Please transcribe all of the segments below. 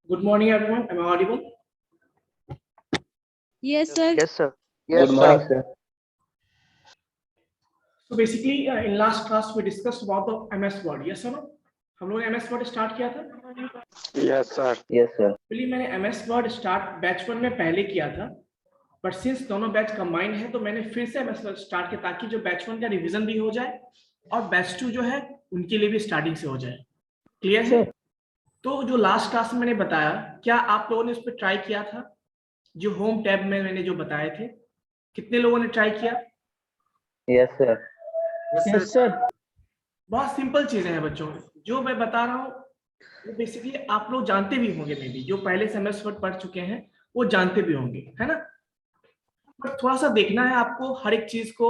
Good morning, everyone. Am I audible? Yes, sir. Yes, sir. Good morning, sir. So basically, in last class we discussed about the MS Word. Yes or no? हम लोग ने MS Word start किया था. Yes, sir. Yes, sir. Actually मैंने MS Word start batch 1 में पहले किया था, बट सिंस दोनों बैच कंबाइंड है तो मैंने फिर से MS Word स्टार्ट किया ताकि जो बैच 1 का रिवीजन भी हो जाए और बैच 2 जो है उनके लिए भी स्टार्टिंग से हो जाए. क्लियर है? तो जो लास्ट क्लास में मैंने बताया, क्या आप लोगों ने उस पर ट्राई किया था? जो होम टैब में मैंने जो बताए थे, कितने लोगों ने ट्राई किया? Yes, sir. Yes, sir. बहुत सिंपल चीजें हैं बच्चों, जो मैं बता रहा हूँ वो बेसिकली आप लोग जानते भी होंगे, मे बी जो पहले से MS वर्ड पढ़ चुके हैं वो जानते भी होंगे, है ना. पर थोड़ा सा देखना है आपको, हर एक चीज को,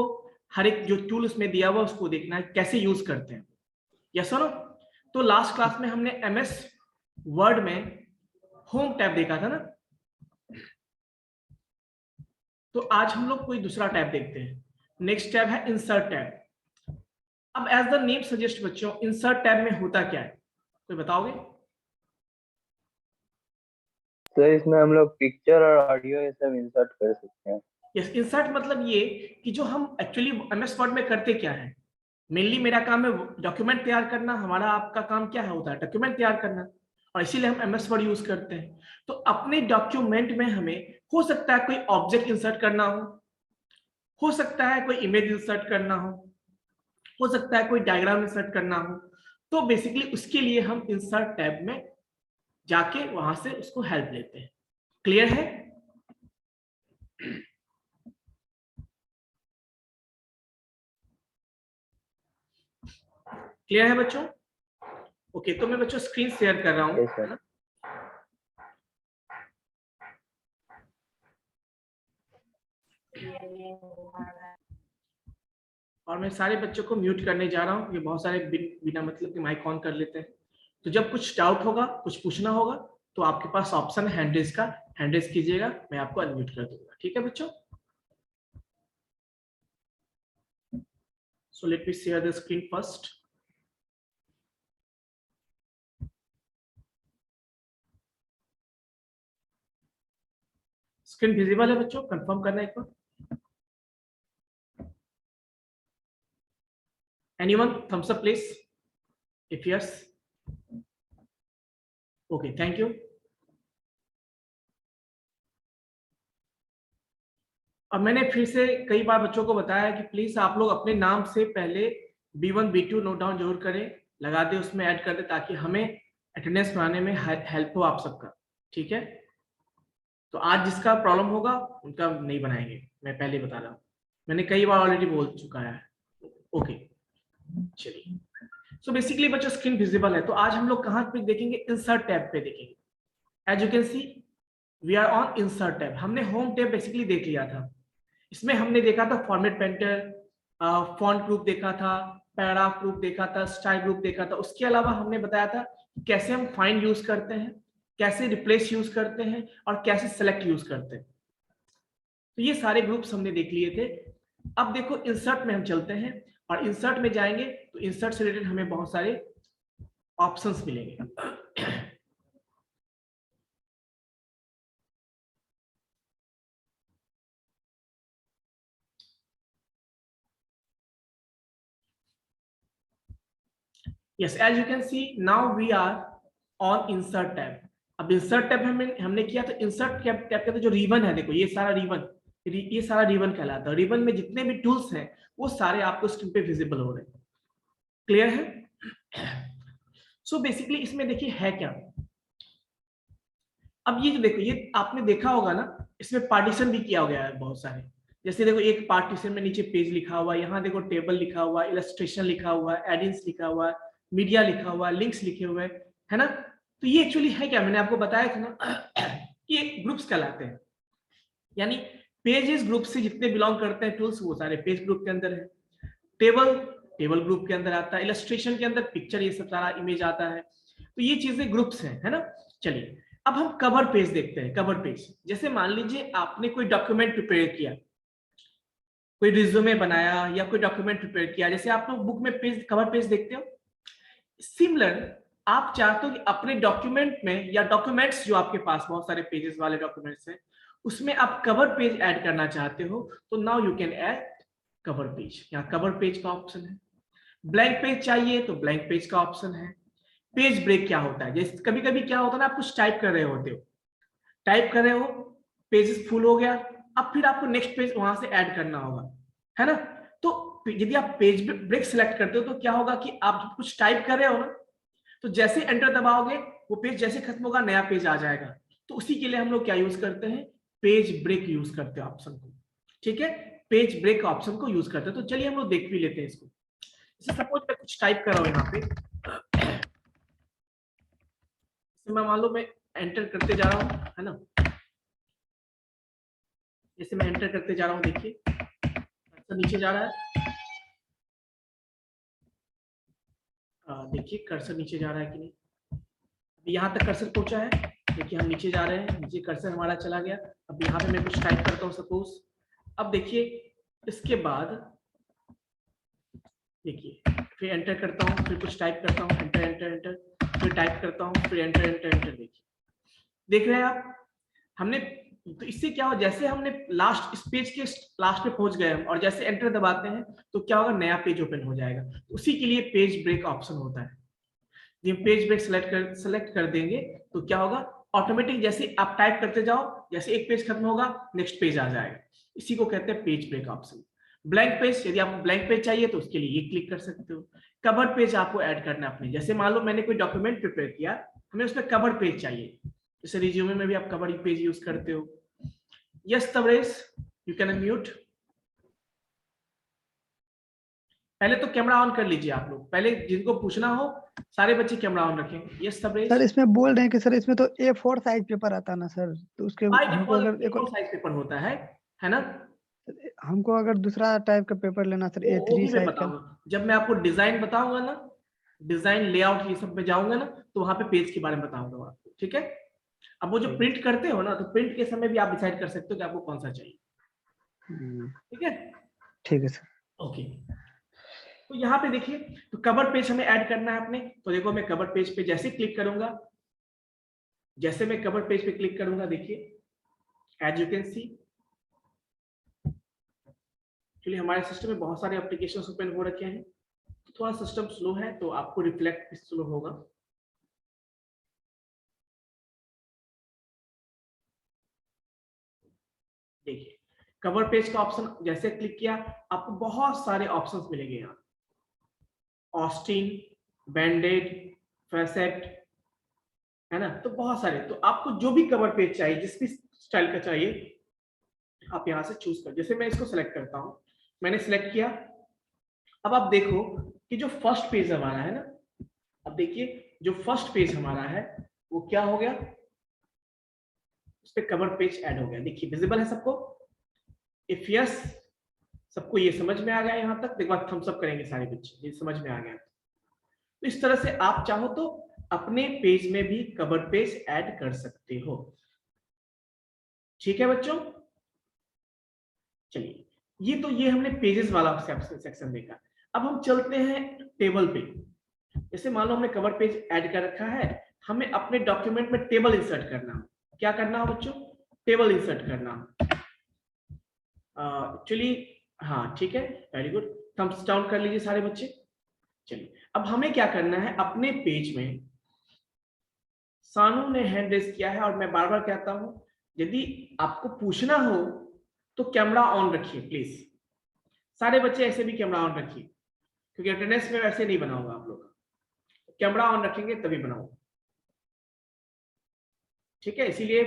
हर एक जो टूल उसमें दिया हुआ उसको देखना है कैसे यूज करते हैं. यस और नो? तो लास्ट क्लास में हमने MS वर्ड में होम टैब देखा था ना, तो आज हम लोग कोई दूसरा टैब देखते हैं. नेक्स्ट टैब है इंसर्ट टैब. अब एज द नेम सजेस्ट बच्चों, इंसर्ट टैब में होता क्या है, कोई बताओगे? तो इसमें हम लोग पिक्चर और ऑडियो ये सब इंसर्ट कर सकते हैं. यस, इंसर्ट मतलब ये कि जो हम एक्चुअली MS वर्ड में करते क्या है, मेनली मेरा काम है डॉक्यूमेंट तैयार करना. हमारा आपका काम क्या है, होता है डॉक्यूमेंट तैयार करना, और इसीलिए हम MS वर्ड यूज करते हैं. तो अपने डॉक्यूमेंट में हमें हो सकता है कोई ऑब्जेक्ट इंसर्ट करना हो सकता है कोई इमेज इंसर्ट करना हो सकता है कोई डायग्राम इंसर्ट करना हो. तो बेसिकली उसके लिए हम इंसर्ट टैब में जाके वहां से उसको हेल्प लेते हैं. क्लियर है? क्लियर है बच्चों? ओके, तो मैं बच्चों स्क्रीन शेयर कर रहा हूँ. Yes, sir. और मैं सारे बच्चों को म्यूट करने जा रहा हूँ, ये बहुत सारे बिना मतलब के माइक ऑन कर लेते हैं. तो जब कुछ डाउट होगा, कुछ पूछना होगा, तो आपके पास ऑप्शन है हैंड रेज का, हैंड रेज कीजिएगा, मैं आपको अनम्यूट कर दूंगा. ठीक है बच्चों? So let me share the screen first. Screen visible है बच्चों? कंफर्म करना एक बार. Anyone? Thumbs up please if yes. Okay, thank you. अब मैंने फिर से कई बार बच्चों को बताया कि प्लीज आप लोग अपने नाम से पहले B1 B2 नोट डाउन जरूर करें, लगा दे, उसमें ऐड कर दे, ताकि हमें अटेंडेंस बनाने में हेल्प हो आप सबका. ठीक है? तो आज जिसका प्रॉब्लम होगा उनका नहीं बनाएंगे, मैं पहले बता रहा हूँ, मैंने कई बार ऑलरेडी बोल चुका है. ओके चलिए. सो बेसिकली बच्चों स्क्रीन विजिबल है, तो आज हम लोग कहाँ पे देखेंगे? इंसर्ट टैब पे देखेंगे. As you can see we are on insert tab. हमने होम टैब बेसिकली देख लिया था. इसमें हमने देखा था फॉर्मेट पेंटर, फॉन्ट ग्रुप देखा था, पैराग्राफ ग्रुप देखा था, स्टाइल ग्रुप देखा था. उसके अलावा हमने बताया था कैसे हम फाइंड यूज करते हैं, कैसे रिप्लेस यूज करते हैं, और कैसे सेलेक्ट यूज करते हैं. तो ये सारे ग्रुप्स हमने देख लिए थे. अब देखो इंसर्ट में हम चलते हैं, और इंसर्ट में जाएंगे तो इंसर्ट से रिलेटेड हमें बहुत सारे ऑप्शंस मिलेंगे. Yes, as you can see now we are on insert tab. अब insert tab हमने किया, तो insert tab के तो जो रिबन है, देखो ये सारा रिबन, ये सारा रिबन कहलाता है. रिबन में जितने भी टूल्स हैं वो सारे आपको स्क्रीन पे विजिबल हो रहे हैं. क्लियर है? सो बेसिकली इसमें देखिए है क्या. अब ये जो देखो, ये आपने देखा होगा ना, इसमें पार्टीशन भी किया गया है बहुत सारे. जैसे देखो एक पार्टीशन में नीचे पेज लिखा हुआ है, यहाँ देखो टेबल लिखा हुआ है, इलस्ट्रेशन लिखा हुआ है, एडिंग्स लिखा हुआ है, मीडिया लिखा हुआ है, लिंक्स लिखे हुए हैं, है ना. तो ये एक्चुअली है क्या, मैंने आपको बताया था ना, ये ग्रुप्स कहलाते हैं. यानी पेजेस ग्रुप से जितने बिलोंग करते हैं टूल्स, वो सारे पेज ग्रुप के अंदर है. टेबल ग्रुप के अंदर आता है. इलस्ट्रेशन के अंदर पिक्चर, ये सब सारा इमेज आता है. तो ये चीजें ग्रुप्स हैं, है ना. चलिए अब हम कवर पेज देखते हैं. कवर पेज, जैसे मान लीजिए आपने कोई डॉक्यूमेंट प्रिपेयर किया, कोई रिज्यूमे बनाया या कोई डॉक्यूमेंट प्रिपेयर किया, जैसे आप लोग बुक में पेज, कवर पेज देखते हो. सिमिलर आप चाहते हो कि अपने डॉक्यूमेंट में या डॉक्यूमेंट्स जो आपके पास बहुत सारे पेजेस वाले डॉक्यूमेंट्स हैं उसमें आप कवर पेज ऐड करना चाहते हो तो now you can add cover page. यहाँ कवर पेज का ऑप्शन है। ब्लैंक पेज चाहिए तो ब्लैंक पेज का ऑप्शन है। पेज ब्रेक क्या होता है, जैसे कभी कभी क्या होता है ना, आप कुछ टाइप कर रहे होते हो, टाइप कर रहे हो, पेज फुल हो गया, अब फिर आपको नेक्स्ट पेज वहां से ऐड करना होगा, है ना। तो यदि आप पेज ब्रेक सेलेक्ट करते हो तो क्या होगा कि आप कुछ टाइप कर रहे हो ना, तो जैसे एंटर दबाओगे वो पेज जैसे खत्म होगा नया पेज आ जाएगा। तो उसी के लिए हम लोग क्या यूज करते हैं, पेज ब्रेक यूज करते हैं ऑप्शन को। ठीक है, पेज ब्रेक ऑप्शन को यूज करते हैं। तो चलिए हम लोग देख भी लेते हैं इसको। जैसे सपोज मैं कुछ टाइप कर रहा हूं यहाँ पे, मैं मान लो मैं एंटर करते जा रहा हूँ, है ना। जैसे मैं एंटर करते जा रहा हूँ, देखिए कर्सर नीचे जा रहा है, देखिए कर्सर नीचे जा रहा है कि नहीं। अभी यहाँ तक कर्सर पहुंचा है, देखिए हम नीचे जा रहे हैं, नीचे कर्सर हमारा चला गया। अब यहाँ पे मैं कुछ टाइप करता हूँ सपोज। अब देखिए इसके बाद देखिए फिर एंटर करता हूँ, फिर कुछ टाइप करता हूँ, एंटर एंटर एंटर, फिर टाइप करता हूँ, फिर एंटर एंटर एंटर। देखिए देख रहे हैं आप, हमने तो इससे क्या हो, जैसे हमने लास्ट इस पेज के लास्ट पे पहुंच गए हम और जैसे एंटर दबाते हैं तो क्या होगा, नया पेज ओपन हो जाएगा। तो उसी के लिए पेज ब्रेक ऑप्शन होता है। जब पेज ब्रेक सेलेक्ट कर देंगे तो क्या होगा, ऑटोमेटिक जैसे आप टाइप करते जाओ, जैसे एक पेज खत्म होगा नेक्स्ट पेज आ जाएगा। इसी को कहते हैं page break option. Blank page, यदि आपको ब्लैंक पेज चाहिए तो उसके लिए ये क्लिक कर सकते हो। कवर पेज आपको ऐड करना है अपने, जैसे मान लो मैंने कोई डॉक्यूमेंट प्रिपेयर किया, हमें उसमें कवर पेज चाहिए, जैसे रिज्यूमे में भी आप कवर पेज यूज करते हो। Yes Tavresh, you can unmute. पहले तो कैमरा ऑन कर लीजिए आप लोग, पहले जिनको पूछना हो सारे बच्चे कैमरा ऑन रखें। यस तवरेश। सर इसमें बोल रहे हैं कि सर इसमें तो A4 साइज पेपर आता है ना सर, तो उसके बाय हमको अगर डिफॉल्ट A4 साइज पेपर होता है ना। हमको अगर दूसरा टाइप का पेपर लेना सर वो A3 भी मैं साइज का। बताऊंगा, जब मैं आपको डिजाइन बताऊंगा ना, डिजाइन लेआउट ये सब में जाऊंगा ना, तो वहां पे पेज के बारे में बताऊंगा आपको, ठीक है। अब वो जो ठीक प्रिंट करते हो ना, तो प्रिंट के समय भी आप डिसाइड कर सकते हो कि आपको कौन सा चाहिए, है। ठीक है। ठीक है सर। ओके, तो यहाँ पे देखिए, तो कवर पेज हमें ऐड करना है अपने। तो देखो मैं कवर पेज पे जैसे क्लिक करूंगा, जैसे मैं कवर पेज पे क्लिक करूंगा, देखिए as you can see, actually हमारे सिस्टम में बहुत सारे एप्लीकेशन ओपन हो रखे हैं, तो थोड़ा सिस्टम स्लो है तो आपको रिफ्लेक्ट स्लो होगा। देखिए कवर पेज का ऑप्शन जैसे क्लिक किया, आपको बहुत सारे ऑप्शंस मिलेंगे यहाँ, ऑस्टिन, बैंडेड, फैसेट, है ना। तो बहुत सारे, तो आपको जो भी कवर पेज चाहिए, जिस भी स्टाइल का चाहिए, आप यहाँ से चूज कर। जैसे मैं इसको सेलेक्ट करता हूँ, मैंने सेलेक्ट किया। अब आप देखो कि जो फर्स्ट पेज हमारा है ना, अब देखिए जो फर्स्ट पेज हमारा है वो क्या हो गया, उस पर कवर पेज ऐड हो गया। देखिए विजिबल है सबको, इफ यस सबको ये समझ में आ गया यहाँ तक, एक बार थम्स अप करेंगे सारे बच्चे, ये समझ में आ गया। तो इस तरह से आप चाहो तो अपने पेज में भी कवर पेज ऐड कर सकते हो, ठीक है बच्चों। चलिए ये हमने पेजेस वाला सेक्शन देखा। अब हम चलते हैं टेबल पे। जैसे मान लो हमने कवर पेज ऐड कर रखा है, हमें अपने डॉक्यूमेंट में टेबल इंसर्ट करना हो। क्या करना हो बच्चों, टेबल इंसर्ट करना हो। एक्चुअली हाँ ठीक है, वेरी गुड, थम्स डाउन कर लीजिए सारे बच्चे। चलिए अब हमें क्या करना है, अपने पेज में सानू ने हैंड रेज किया है और मैं बार बार कहता हूं, यदि आपको पूछना हो तो कैमरा ऑन रखिए प्लीज। सारे बच्चे ऐसे भी कैमरा ऑन रखिए, क्योंकि अटेंडेंस में वैसे नहीं बनाऊंगा आप लोग का, कैमरा ऑन रखेंगे तभी बनाऊंगा, ठीक है। इसीलिए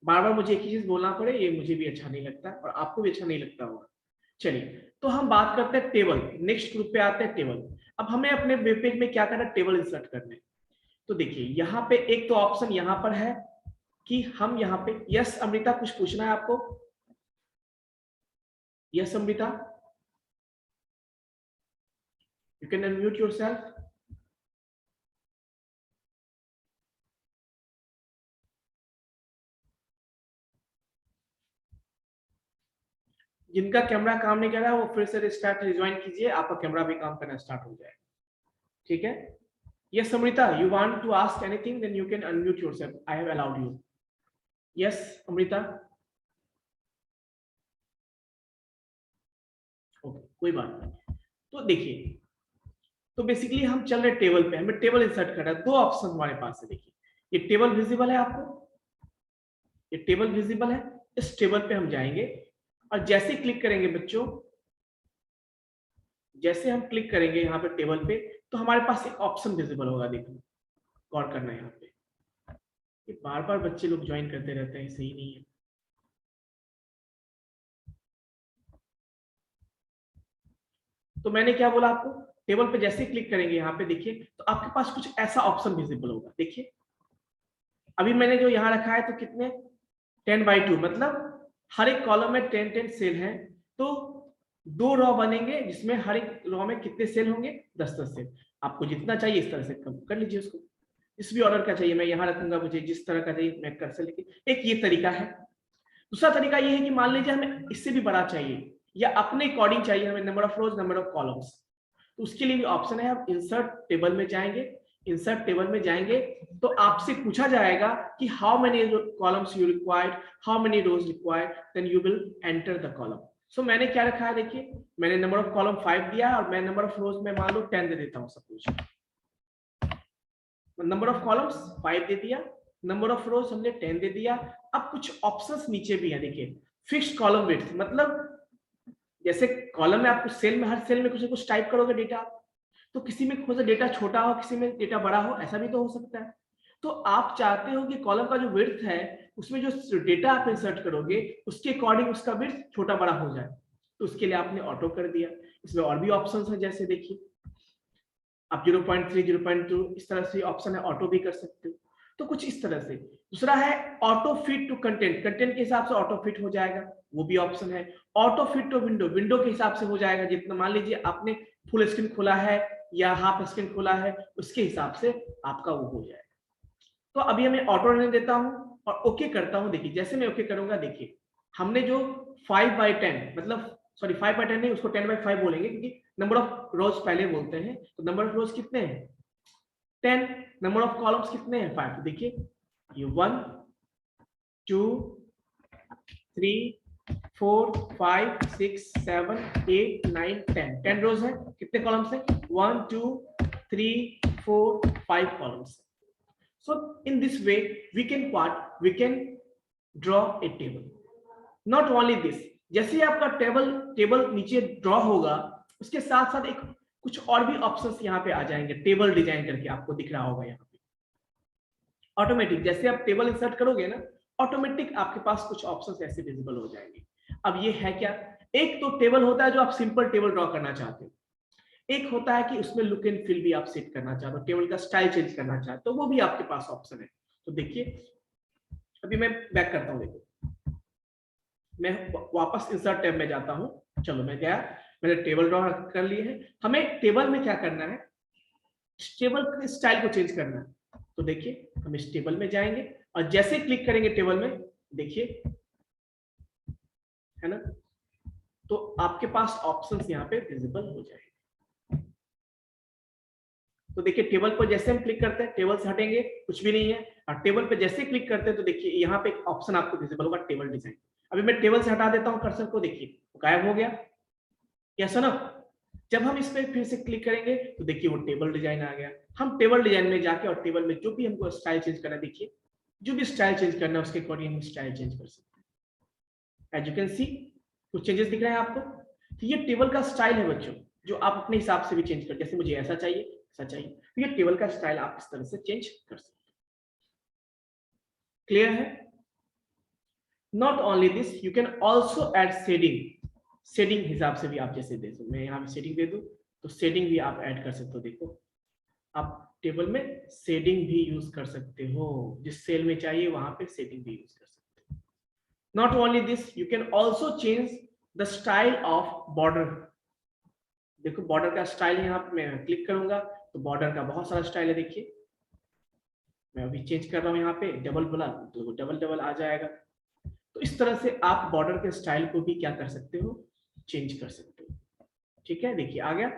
बार बार मुझे एक ही चीज बोलना पड़े, ये मुझे भी अच्छा नहीं लगता और आपको भी अच्छा नहीं लगता होगा। चलिए तो हम बात करते हैं टेबल, नेक्स्ट ग्रुप पे आते हैं टेबल। अब हमें अपने वेब पेज में क्या करना है, टेबल इंसर्ट करने। तो देखिए यहाँ पे एक तो ऑप्शन यहाँ पर है कि हम यहाँ पे, यस अमृता कुछ पूछना है आपको, yes Amrita, you can unmute yourself. जिनका कैमरा काम नहीं कर रहा है वो फिर से रिस्टार्ट रिज्वाइन कीजिए, आपका कैमरा भी काम करना स्टार्ट हो जाएगा, ठीक है। Yes, Amrita, you want to ask anything, then you can unmute yourself. I have allowed you. Yes, Amrita. Okay, कोई बात नहीं। तो देखिए, तो बेसिकली हम चल रहे टेबल पे, हमें टेबल इंसर्ट करना है। दो ऑप्शन हमारे पास है। देखिए, ये टेबल विजिबल है आपको, ये टेबल विजिबल है। इस टेबल पे हम जाएंगे और जैसे क्लिक करेंगे बच्चों, जैसे हम क्लिक करेंगे यहाँ पे टेबल पे, तो हमारे पास एक ऑप्शन विजिबल होगा। देखो, गौर करना है यहाँ पे। ये बार बार बच्चे लोग ज्वाइन करते रहते हैं, सही नहीं है। तो मैंने क्या बोला आपको, टेबल पे जैसे क्लिक करेंगे यहाँ पे देखिए, तो आपके पास कुछ ऐसा ऑप्शन विजिबल होगा। देखिए, अभी मैंने जो यहाँ रखा है तो कितने 10/2, मतलब हर एक कॉलम में 10 सेल हैं। तो 2 रॉ बनेंगे जिसमें हर एक रॉ में कितने सेल होंगे, 10 सेल। आपको जितना चाहिए इस तरह से कम कर लीजिए उसको। इस भी ऑर्डर का चाहिए मैं यहाँ रखूंगा, मुझे जिस तरह का चाहिए मैं कर्सर लेके। एक ये तरीका है। दूसरा तरीका ये है कि मान लीजिए हमें इससे भी बड़ा चाहिए या अपने अकॉर्डिंग चाहिए हमें, number of rose, number of columns. तो उसके लिए भी ऑप्शन है, आप इंसर्ट टेबल में जाएंगे। इंसर्ट टेबल में जाएंगे तो आपसे पूछा जाएगा कि how many columns you required, how many rows required, then you will enter the column. So मैंने क्या रखा है, देखिए मैंने नंबर ऑफ कॉलम 5 दिया और मैं नंबर ऑफ रोज में मान लो 10 दे देता हूँ सपोज। नंबर ऑफ कॉलम्स 5 दे दिया, नंबर ऑफ रोज हमने 10 दे दिया। अब कुछ ऑप्शंस नीचे भी है। देखिए, फिक्स्ड कॉलम विड्थ, मतलब जैसे कॉलम में आपको सेल में, हर सेल में कुछ ना कुछ टाइप करोगे डेटा, तो किसी में हो सकता है डेटा छोटा हो, किसी में डेटा बड़ा हो, ऐसा भी तो हो सकता है। तो आप चाहते हो कि कॉलम का जो विड्थ है उसमें जो डेटा आप इंसर्ट करोगे उसके अकॉर्डिंग उसका विड्थ छोटा बड़ा हो जाए, तो उसके लिए आपने ऑटो कर दिया। इसमें और भी ऑप्शंस हैं, जैसे देखिए आप 0.3, 0.2 इस तरह से ऑप्शन है, ऑटो भी कर सकते हो। तो कुछ इस तरह से। दूसरा है auto fit to content, content के हिसाब से ऑटो फिट हो जाएगा, वो भी ऑप्शन है। Auto fit to window, window के हिसाब से हो जाएगा। जितना मान लीजिए आपने फुल स्क्रीन खोला है या हाफ स्क्रीन खोला है, उसके हिसाब से आपका वो हो जाएगा। तो अभी हमें ऑटो रहने देता हूं और ओके करता हूं। देखिए, जैसे मैं ओके करूंगा, देखिए हमने जो 5/10, मतलब सॉरी 5/10 नहीं, उसको 10/5 बोलेंगे क्योंकि नंबर ऑफ रोज पहले बोलते हैं। तो नंबर ऑफ रोज कितने हैं, 10। नंबर ऑफ कॉलम्स कितने हैं, 5। तो देखिए ये 1 2 3 4 5 6 7 8 9 10, 10 रोज है। कितने कॉलम्स हैं, 1 2 3 4 5 columns. So in this way we can draw a table. Not only this, जैसे आपका टेबल नीचे ड्रॉ होगा, उसके साथ साथ एक कुछ और भी ऑप्शंस यहाँ पे आ जाएंगे। टेबल डिजाइन करके आपको दिख रहा होगा यहाँ पे ऑटोमेटिक। जैसे आप टेबल इंसर्ट करोगे ना, ऑटोमेटिक आपके पास कुछ ऑप्शंस ऐसे विजिबल हो जाएंगे। अब ये है क्या, एक तो टेबल होता है जो आप सिंपल टेबल ड्रॉ करना चाहते हो, एक होता है कि उसमें लुक एंड फील भी आप सेट करना चाहते हो, टेबल का स्टाइल चेंज करना चाहते हो, वो भी आपके पास ऑप्शन है। तो देखिए अभी मैं बैक करता हूं। देखो मैं वापस इंसर्ट टैब में जाता हूं। चलो मैं गया, मैंने टेबल ड्रॉ कर लिए है। हमें टेबल में क्या करना है, टेबल के स्टाइल को चेंज करना है। तो देखिए हम इस टेबल में जाएंगे और जैसे क्लिक करेंगे टेबल में, देखिए है ना, तो आपके पास ऑप्शंस यहाँ पे विजिबल हो जाएंगे। तो देखिए टेबल पर जैसे हम क्लिक करते हैं, टेबल से हटेंगे कुछ भी नहीं है, और टेबल पे जैसे क्लिक करते हैं तो देखिए यहाँ पे एक ऑप्शन आपको विजिबल होगा, टेबल डिजाइन। अभी मैं टेबल से हटा देता हूँ कर्सर को, देखिए गायब हो गया। यस ना, जब हम इस पे फिर से क्लिक करेंगे तो देखिए वो टेबल डिजाइन आ गया। हम टेबल डिजाइन में जाके और टेबल में जो भी हमको स्टाइल चेंज करना है, देखिए जो भी स्टाइल चेंज करना है उसके अकॉर्डिंग हम स्टाइल चेंज कर सकते हैं। एज यू कैन सी कुछ चेंजेस दिख रहे हैं आपको। तो ये टेबल का स्टाइल है बच्चों, जो आप अपने हिसाब से भी चेंज कर, जैसे मुझे ऐसा चाहिए ऐसा चाहिए, तो ये टेबल का स्टाइल आप इस तरह से चेंज कर सकते हैं। क्लियर है? Not only this, you can also add shading. Shading हिसाब से भी आप जैसे दे सकते, मैं यहाँ पे शेडिंग दे दूं तो शेडिंग भी आप ऐड कर सकते हो। देखो आप टेबल में शेडिंग भी यूज कर सकते हो, जिस सेल में चाहिए वहां पे शेडिंग भी यूज कर सकते हो। Not only this, you can also change the style of border. देखो बॉर्डर का स्टाइल यहाँ पे मैं क्लिक करूंगा तो बॉर्डर का बहुत सारा स्टाइल है। देखिए मैं अभी चेंज कर रहा हूँ, यहाँ पे डबल बोला तो डबल आ जाएगा। तो इस तरह से आप बॉर्डर के स्टाइल को भी क्या कर सकते हो, चेंज कर सकते हो। ठीक है, देखिए आ गया।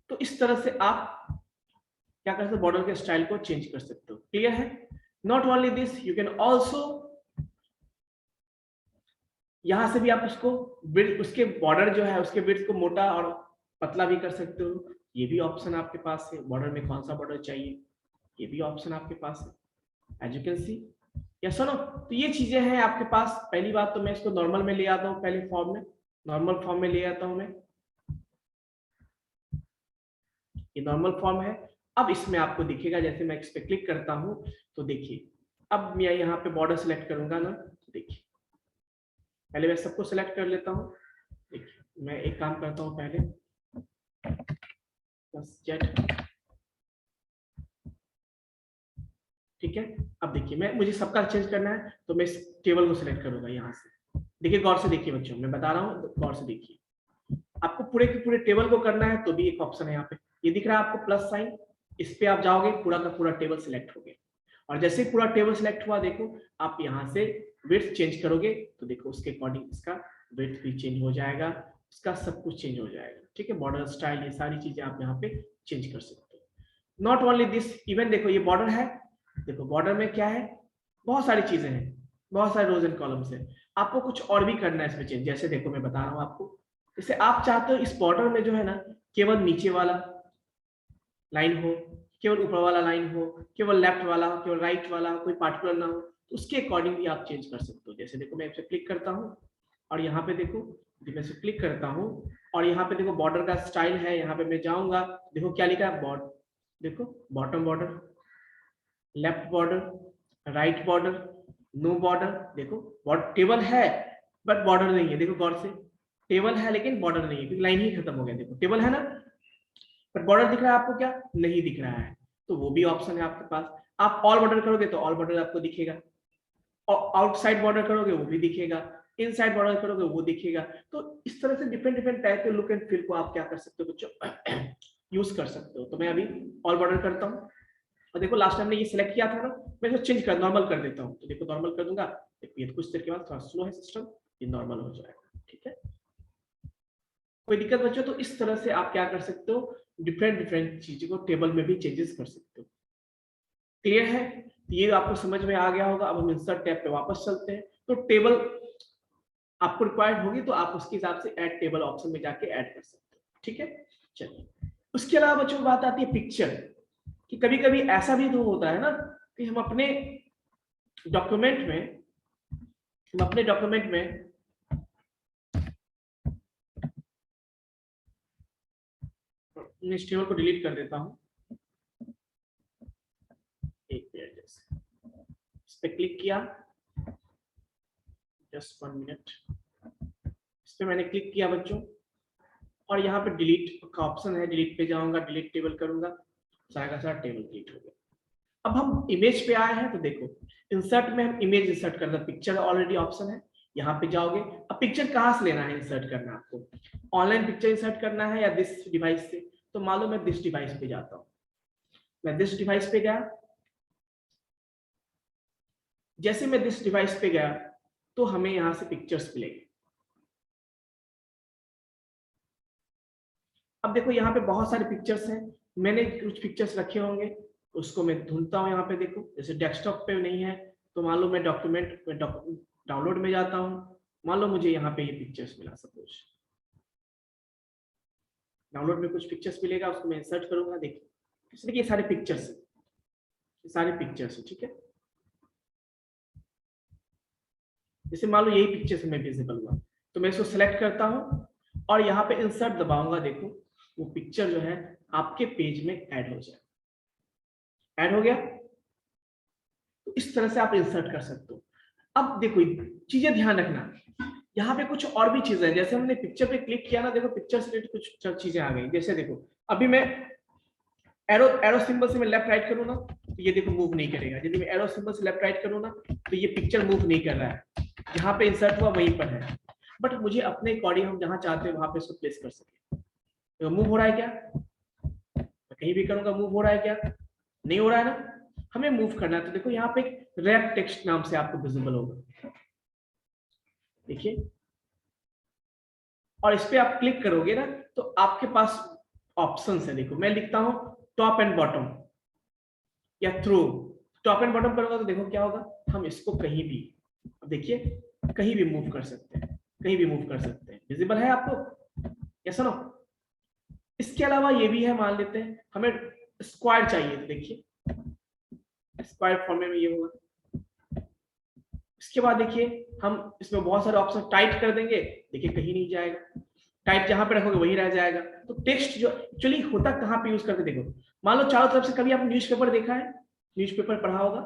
तो इस तरह से आप क्या कर सकते हो, बॉर्डर के स्टाइल को चेंज कर सकते हो। क्लियर है? Not only this, you can also, यहां से भी आप उसको उसके बॉर्डर जो है उसके विड्थ को मोटा और पतला भी कर सकते हो। ये भी ऑप्शन आपके पास है, बॉर्डर में कौन सा बॉर्डर चाहिए, ये भी ऑप्शन आपके पास है, एज यू कैन सी। या सुनो, तो ये चीजें हैं आपके पास। पहली बात तो मैं इसको नॉर्मल में ले आता हूँ, पहले फॉर्म में, नॉर्मल फॉर्म में ले आता हूँ मैं, ये नॉर्मल फॉर्म है। अब इसमें आपको दिखेगा, जैसे मैं इस पे क्लिक करता हूं तो देखिए, अब मैं यहाँ पे बॉर्डर सेलेक्ट करूंगा ना, तो देखिए पहले मैं सबको सेलेक्ट कर लेता हूँ। देखिए मैं एक काम करता हूँ, पहले बस जेट, ठीक है। अब देखिए मुझे सबका चेंज करना है, तो मैं इस टेबल को सिलेक्ट करूंगा यहाँ से। देखिए गौर से देखिए बच्चों, मैं बता रहा हूँ, गौर से देखिए। आपको पूरे के पूरे टेबल को करना है तो भी एक ऑप्शन है यहाँ पे, ये दिख रहा है आपको प्लस साइन, इस पे आप जाओगे, पूरा का पूरा टेबल सिलेक्ट हो गया। और जैसे पूरा टेबल सिलेक्ट हुआ, देखो आप यहाँ से विड्थ चेंज करोगे तो देखो उसके अकॉर्डिंग इसका विड्थ भी चेंज हो जाएगा, इसका सब कुछ चेंज हो जाएगा, ठीक है। बॉर्डर स्टाइल, ये सारी चीजें आप यहाँ पे चेंज कर सकते हो। नॉट ओनली दिस, इवन देखो ये बॉर्डर है, देखो बॉर्डर में क्या है, बहुत सारी चीजें हैं, बहुत सारे रोज एंड कॉलम्स है। आपको कुछ और भी करना है इसमें चेंज, जैसे देखो मैं बता रहा हूँ आपको, जैसे आप चाहते हो इस बॉर्डर में जो है ना, केवल नीचे वाला लाइन हो, केवल ऊपर वाला लाइन हो, केवल लेफ्ट वाला हो, केवल राइट वाला हो, कोई पार्टिकुलर ना हो, तो उसके अकॉर्डिंग भी आप चेंज कर सकते हो। जैसे देखो मैं इसे क्लिक करता हूँ और यहाँ पे देखो, मैं इसे क्लिक करता हूँ और यहाँ पे देखो बॉर्डर का स्टाइल है, यहाँ पे मैं जाऊंगा, देखो क्या लिखा है, बॉर्डर, देखो bottom border, left border, right border, no border. देखो बॉर्डर टेबल है बट बॉर्डर नहीं है, देखो गौर से, टेबल है लेकिन बॉर्डर नहीं है, क्योंकि लाइन ही खत्म हो गया। देखो टेबल है ना, बट बॉर्डर दिख रहा है आपको क्या, नहीं दिख रहा है, तो वो भी ऑप्शन है आपके पास। आप ऑल बॉर्डर करोगे तो ऑल बॉर्डर आपको दिखेगा, और आउटसाइड बॉर्डर करोगे वो भी दिखेगा, इनसाइड बॉर्डर करोगे वो दिखेगा। तो इस तरह से डिफरेंट डिफरेंट टाइप के लुक एंड फील को आप क्या कर सकते हो बच्चों, यूज कर सकते हो। तो मैं अभी ऑल बॉर्डर करता हूँ, और देखो लास्ट टाइम ने ये सिलेक्ट किया था ना, मैं इसको चेंज कर नॉर्मल कर देता हूँ, तो देखो नॉर्मल कर दूंगा, देखो ये कुछ देर के बाद थोड़ा स्लो है सिस्टम, ये नॉर्मल हो जाएगा, ठीक है। कोई दिक्कत बच्चों? तो इस तरह से आप क्या कर सकते हो, डिफरेंट डिफरेंट चीजों को टेबल में भी चेंजेस कर सकते हो। क्लियर है? ये आपको समझ में आ गया होगा। अब हम इंसर्ट टैब पे वापस चलते हैं। तो टेबल आपको रिक्वायर्ड होगी तो आप उसके हिसाब से ऐड टेबल ऑप्शन में जाके ऐड कर सकते हो, ठीक है। चलिए, उसके अलावा बच्चों बात आती है पिक्चर कि कभी कभी ऐसा भी तो होता है ना कि हम अपने डॉक्यूमेंट में इस टेबल को डिलीट कर देता हूं, एक मिनट, जैसे इस पे क्लिक किया, जस्ट 1 मिनट, इस पे मैंने क्लिक किया बच्चों, और यहाँ पे डिलीट का ऑप्शन है, डिलीट पे जाऊंगा, डिलीट टेबल करूंगा, सारा का सारा टेबल डिलीट हो गया। अब हम इमेज पे आए हैं, तो देखो इंसर्ट में हम इमेज इंसर्ट करना, पिक्चर ऑलरेडी ऑप्शन है, यहाँ पे जाओगे। अब पिक्चर कहाँ से लेना है, इंसर्ट करना आपको ऑनलाइन पिक्चर इंसर्ट करना है या दिस डिवाइस से, तो मान लो मैं दिस डिवाइस पे जाता हूँ, मैं दिस डिवाइस पे गया, जैसे मैं दिस डिवाइस पे गया तो हमें यहाँ से पिक्चर्स मिलेंगे। अब देखो यहाँ पे बहुत सारे पिक्चर्स हैं, मैंने कुछ पिक्चर्स रखे होंगे, उसको मैं ढूंढता हूँ यहाँ पे। देखो जैसे डेस्कटॉप पे नहीं है, तो मान लो मैं डॉक्यूमेंट में डाउनलोड में जाता हूँ, मान लो मुझे यहाँ पे ये पिक्चर्स मिला, सपोज डाउनलोड में कुछ पिक्चर्स मिलेगा, उसको मैं इंसर्ट करूंगा। देखिए इसलिए ये सारे पिक्चर्स है, ये सारे पिक्चर्स है, ठीक है। जैसे मान लो यही पिक्चर्स में विजिबल हुआ, तो मैं इसको सेलेक्ट करता हूँ और यहाँ पे इंसर्ट दबाऊंगा, देखो वो पिक्चर जो है आपके पेज में ऐड हो जाए, ऐड हो गया। तो इस तरह से आप इंसर्ट कर सकते हो। अब देखो चीजें ध्यान रखना, यहाँ पे कुछ और भी चीजें हैं, जैसे हमने पिक्चर पे क्लिक किया ना, देखो पिक्चर से रिलेटेड कुछ चीजें आ गई। जैसे देखो अभी मैं एरो सिंबल से मैं लेफ्ट राइट करूँ ना, तो ये देखो मूव नहीं करेगा। यदि मैं एरो सिंबल से लेफ्ट राइट करूँ ना, तो ये पिक्चर मूव नहीं कर रहा है, जहाँ पे इंसर्ट हुआ वहीं पर है। बट मुझे अपने अकॉर्डिंग हम जहाँ चाहते हैं वहां पे इसको प्लेस कर सके। तो मूव हो रहा है क्या, मैं कहीं भी करूंगा मूव हो रहा है क्या, नहीं हो रहा है ना, हमें मूव करना है। तो देखो यहाँ पे रैप टेक्स्ट नाम से आपको विजिबल होगा, देखिए, और इस पे आप क्लिक करोगे ना तो आपके पास ऑप्शंस है। देखो मैं लिखता हूँ टॉप एंड बॉटम, या थ्रू, टॉप एंड बॉटम करूंगा तो देखो क्या होगा, हम इसको कहीं भी, अब देखिए कहीं भी मूव कर सकते हैं, कहीं भी मूव कर सकते हैं। विजिबल है आपको, यस नो? इसके अलावा ये भी है, मान लेते हैं हमें स्क्वायर चाहिए, तो देखिए स्क्वायर फॉर्म में ये होगा। इसके बाद देखिए हम इसमें बहुत सारे ऑप्शन टाइट कर देंगे, देखिए कहीं नहीं जाएगा, टाइप जहां पे रखोगे वही रह जाएगा। तो टेक्स्ट जो एक्चुअली होता कहां पे यूज करके देखो, मान लो चारों तरफ से कभी आपने न्यूज़पेपर देखा है, न्यूज़पेपर पढ़ा होगा,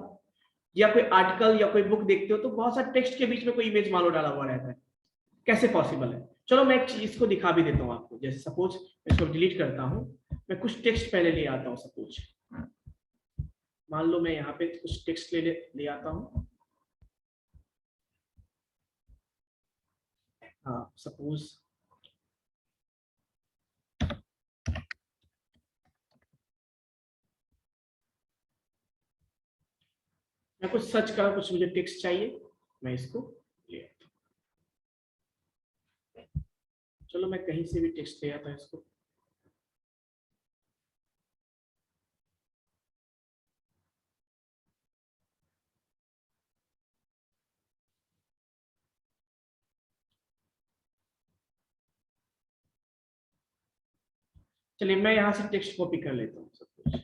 या कोई आर्टिकल या कोई बुक देखते हो तो बहुत सारे टेक्स्ट के बीच में कोई इमेज मान लो डाला हुआ रहता है, कैसे पॉसिबल है? चलो मैं एक चीज को दिखा भी देता हूँ आपको, जैसे सपोज इसको डिलीट करता हूँ, मैं कुछ टेक्स्ट पहले ले आता हूँ, सपोज मान लो मैं यहाँ पे कुछ टेक्स्ट ले आता हूँ, हाँ सपोज मैं कुछ सर्च करा, कुछ मुझे टेक्स्ट चाहिए, मैं इसको ले आता हूँ। चलो मैं कहीं से भी टेक्स्ट ले आता हूँ इसको, चलिए मैं यहाँ से टेक्स्ट कॉपी कर लेता हूँ, सब कुछ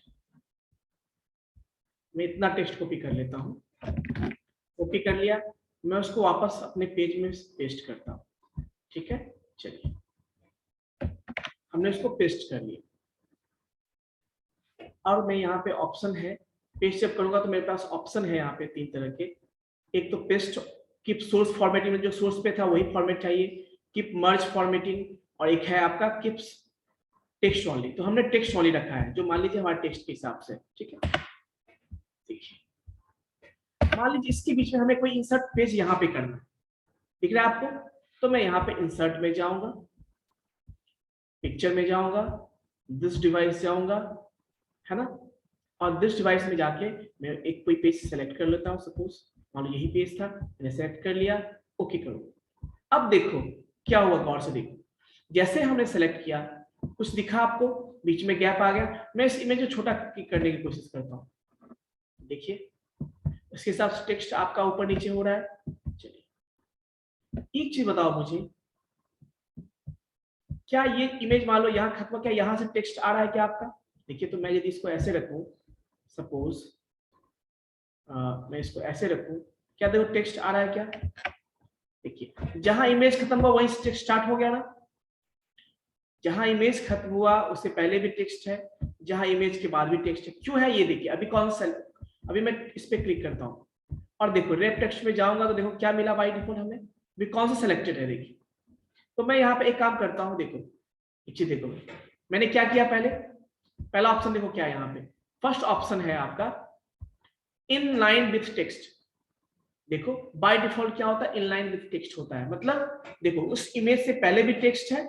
मैं इतना टेक्स्ट कॉपी कर लेता हूँ, कॉपी कर लिया, मैं उसको वापस अपने पेज में पेस्ट करता हूँ, ठीक है। चलिए हमने उसको पेस्ट कर लिया, और मैं यहाँ पे ऑप्शन है, पेस्ट जब करूंगा तो मेरे पास ऑप्शन है यहाँ पे 3 तरह के, एक तो पेस्ट कीप सोर्स फॉर्मेटिंग में जो सोर्स पे था वही फॉर्मेट चाहिए, कीप मर्ज फॉर्मेटिंग, और एक है आपका कीप्स टेक्स्ट ओनली। तो हमने टेक्स्ट ओनली रखा है, जो मान लीजिए हमारे टेक्स्ट के हिसाब से, ठीक है। देखिए मान लीजिए इसके बीच में हमें कोई इंसर्ट पेज यहाँ पे करना है, दिख रहा है आपको? तो मैं यहाँ पे इंसर्ट में जाऊंगा, पिक्चर में जाऊंगा, दिस डिवाइस जाऊंगा, है ना, और दिस डिवाइस में जाके मैं एक कोई पेज सेलेक्ट कर लेता हूँ, सपोज मान लो यही पेज था, मैंने सेलेक्ट कर लिया, ओके करो। अब देखो क्या हुआ, गौर से देखो, जैसे हमने सेलेक्ट किया कुछ दिखा आपको, बीच में गैप आ गया, मैं इस इमेज को छोटा करने की कोशिश करता हूँ, देखिए उसके हिसाब से टेक्स्ट आपका ऊपर नीचे हो रहा है। चलिए एक चीज बताओ मुझे, क्या ये इमेज मान लो यहाँ खत्म, क्या यहाँ से टेक्स्ट आ रहा है क्या आपका? देखिए तो मैं यदि इसको ऐसे रखूं, सपोज मैं इसको ऐसे रखूं, क्या देखो टेक्स्ट आ रहा है क्या? देखिए जहां इमेज खत्म हुआ वहीं से टेक्स्ट स्टार्ट हो गया ना, जहां इमेज खत्म हुआ उससे पहले भी टेक्स्ट है, जहां इमेज के बाद भी टेक्स्ट है, क्यों है ये? देखिए अभी कौन सा, अभी मैं इस पे क्लिक करता हूँ और देखो रैप टेक्स्ट में जाऊंगा तो देखो क्या मिला बाय डिफॉल्ट हमें, भी कौन सा सिलेक्टेड है, देखिए। तो मैं यहाँ पे एक काम करता हूँ, देखो एक चीज देखो, मैंने क्या किया, पहला ऑप्शन देखो क्या है यहाँ पे, फर्स्ट ऑप्शन है आपका इन लाइन विथ टेक्स्ट। देखो बाय डिफॉल्ट क्या होता है, इन लाइन विथ टेक्स्ट होता है, मतलब देखो उस इमेज से पहले भी टेक्स्ट है,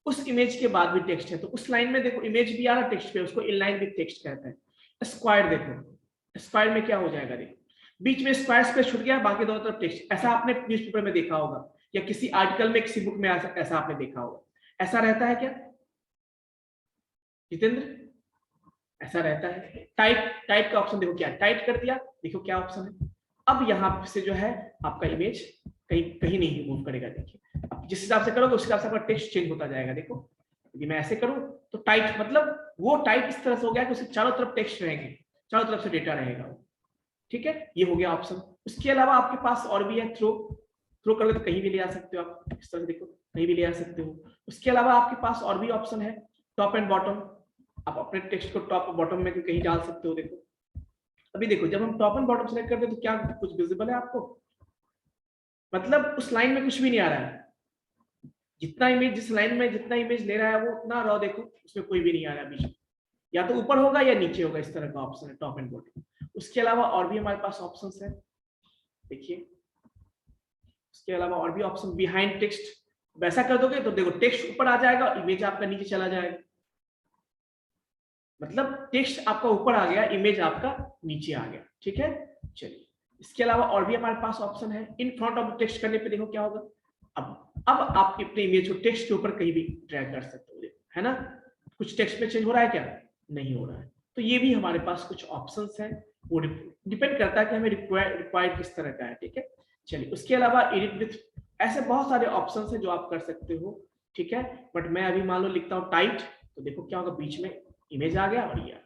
उस इमेज के बाद भी टेक्स्ट है, तो उस लाइन में देखो इमेज भी आ रहा है टेक्स्ट पे, उसको इन लाइन विथ टेक्स्ट कहते हैं। स्क्वायर देखो, स्क्वायर में क्या हो जाएगा, देखो बीच में स्क्वायर स्पेस छूट गया, बाकी दोनों तरफ टेक्स्ट, ऐसा आपने न्यूज़पेपर में देखा होगा या किसी आर्टिकल में किसी बुक में ऐसा आपने देखा होगा, ऐसा रहता है क्या जितेंद्र? ऐसा रहता है। टाइट का ऑप्शन देखो क्या, टाइट कर दिया, देखो क्या ऑप्शन है। अब यहाँ से जो है आपका इमेज कहीं कहीं नहीं मूव करेगा, देखिए अब जिस हिसाब से करोगे उस हिसाब से आपका टेक्स्ट चेंज होता जाएगा। देखो यदि मैं ऐसे करूं तो टाइट, मतलब वो टाइट इस तरह से हो गया कि उसके चारों तरफ टेक्स्ट रहेंगे, चारों तरफ से डेटा रहेगा, ठीक है। ये हो गया ऑप्शन। उसके अलावा आपके पास और भी है, थ्रो करोगे तो कहीं भी ले आ सकते हो आप, इस तरह से देखो कहीं भी ले आ सकते हो। उसके अलावा आपके पास और भी ऑप्शन है, टॉप एंड बॉटम, आप अपने टेक्स्ट को टॉप और बॉटम में कहीं डाल सकते हो। देखो अभी देखो जब हम टॉप एंड बॉटम सेलेक्ट करते हैं तो क्या कुछ विजिबल है आपको? मतलब उस लाइन में कुछ भी नहीं आ रहा है, जितना इमेज जिस लाइन में जितना इमेज ले रहा है वो उतना रॉ, देखो उसमें कोई भी नहीं आ रहा है बीच में, या तो ऊपर होगा या नीचे होगा, इस तरह का ऑप्शन है टॉप एंड बॉटम। उसके अलावा और भी हमारे पास ऑप्शंस है, देखिए उसके अलावा और भी ऑप्शन, बिहाइंड टेक्स्ट, वैसा कर दोगे तो देखो टेक्स्ट ऊपर आ जाएगा, इमेज आपका नीचे चला जाएगा, मतलब टेक्स्ट आपका ऊपर आ गया, इमेज आपका नीचे आ गया, ठीक है। चलिए इसके अलावा और भी हमारे पास ऑप्शन है, इन फ्रंट ऑफ टेक्स्ट करने पे देखो क्या होगा, अब आप अपने इमेज को टेक्स्ट के ऊपर कहीं भी ड्रैग कर सकते हो, है ना। कुछ टेक्स्ट में चेंज हो रहा है क्या? नहीं हो रहा है। तो ये भी हमारे पास कुछ ऑप्शंस हैं, वो डिपेंड करता है कि हमें रिक्वायर्ड किस तरह का है, ठीक है। चलिए, उसके अलावा एडिट विथ, ऐसे बहुत सारे ऑप्शंस हैं जो आप कर सकते हो, ठीक है। बट मैं अभी मान लो लिखता हूँ टाइट, तो देखो क्या होगा, बीच में इमेज आ गया और ये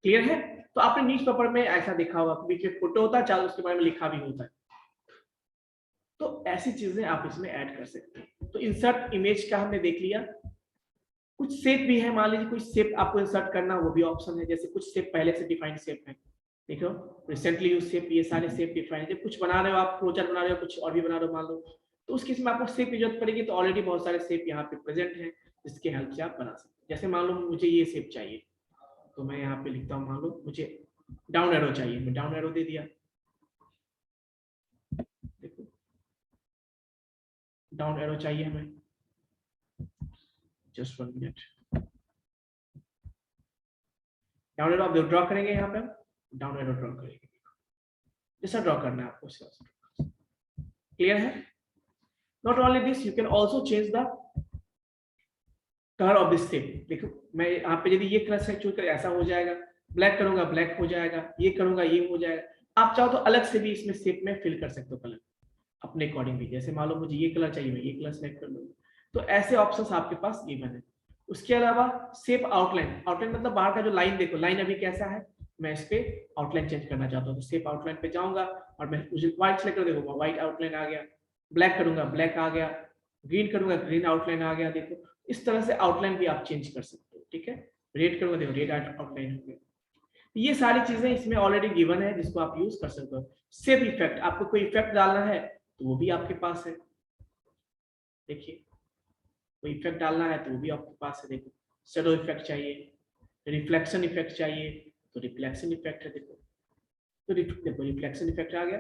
क्लियर है। तो आपने न्यूज पेपर में ऐसा देखा होगा, बीच में फोटो होता है, चाहे उसके बारे में लिखा भी होता है, तो ऐसी चीजें आप इसमें ऐड कर सकते हैं। तो इंसर्ट इमेज का हमने देख लिया। कुछ शेप भी है, मान लीजिए कोई शेप आपको इंसर्ट करना, वो भी ऑप्शन है। जैसे कुछ शेप पहले से डिफाइंड शेप है, देखो रिसेंटली यूज शेप, ये सारे शेप डिफाइंड है। कुछ बना रहे हो आप, फ्लोचार्ट बना रहे हो, कुछ और भी बना रहे हो मान लो, तो उस केस में आपको शेप की जरूरत पड़ेगी। तो ऑलरेडी बहुत सारे शेप यहाँ पे प्रेजेंट है, जिसके हेल्प से आप बना सकते हैं। जैसे मान लो मुझे ये शेप चाहिए, तो मैं यहाँ पे लिखता हूँ, मान लो मुझे डाउन एरो चाहिए, मैं डाउन एरो दे दिया, देखो डाउन एरो चाहिए हमें, जस्ट 1 मिनट। डाउन एरो आप ड्रॉ करेंगे, यहाँ पे डाउन एरो ड्रॉ करेंगे, जैसा ड्रॉ करना है आपको। क्लियर है? Not only this, you can also change the colour of this shape. देखो मैं यहाँ पे यदि ये कलर से चूज कर, ऐसा हो जाएगा, ब्लैक करूंगा ब्लैक हो जाएगा, ये करूंगा ये हो जाएगा। आप चाहो तो अलग से भी इसमें शेप में फिल कर सकते हो कलर अपने अकॉर्डिंग भी। जैसे मान लो मुझे ये कलर चाहिए, मैं ये कलर सेलेक्ट कर लूंगा। तो ऐसे ऑप्शंस आपके पास गिवन है। उसके अलावा शेप आउटलाइन, आउटलाइन मतलब बाहर का जो लाइन, देखो लाइन अभी कैसा है, मैं इस पे आउटलाइन चेंज करना चाहता हूँ, तो शेप आउटलाइन पे जाऊंगा और मैं मुझे व्हाइट सेलेक्ट कर, देखो व्हाइट आउटलाइन आ गया, ब्लैक करूंगा ब्लैक आ गया, ग्रीन करूंगा ग्रीन आउटलाइन आ गया। देखो इस तरह से आउटलाइन भी आप चेंज कर सकते हो, ठीक है। रेड करूंगा, देखो रेड आउटलाइन हो गया। ये सारी चीजें इसमें ऑलरेडी गिवन है, जिसको आप यूज कर सकते हो। शेप इफेक्ट, आपको कोई इफेक्ट डालना है तो वो भी आपके पास है, देखिए कोई इफेक्ट डालना है तो वो भी आपके पास है। देखो शैडो इफेक्ट चाहिए, रिफ्लेक्शन इफेक्ट चाहिए, तो रिफ्लेक्शन इफेक्ट है, देखो तो देखो रिफ्लेक्शन इफेक्ट आ गया,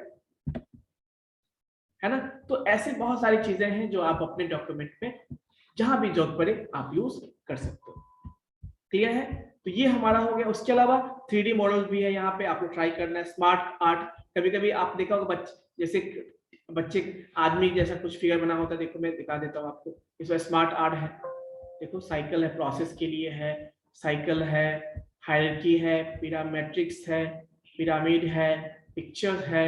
है ना। तो ऐसे बहुत सारी चीजें हैं जो आप अपने डॉक्यूमेंट में जहां भी जरूरत पड़े आप यूज कर सकते हो। क्लियर है? तो ये हमारा हो गया। उसके अलावा 3D मॉडल भी है, यहाँ पे आपको ट्राई करना है। स्मार्ट आर्ट, कभी कभी आप देखा होगा जैसे बच्चे आदमी जैसा कुछ फिगर बना होता है, देखो मैं दिखा देता हूँ आपको। इसमें स्मार्ट आर्ट है, देखो साइकिल है, प्रोसेस के लिए है, साइकिल है, हायरार्की है, पिरामेट्रिक्स है, पिरामिड है, पिक्चर्स है।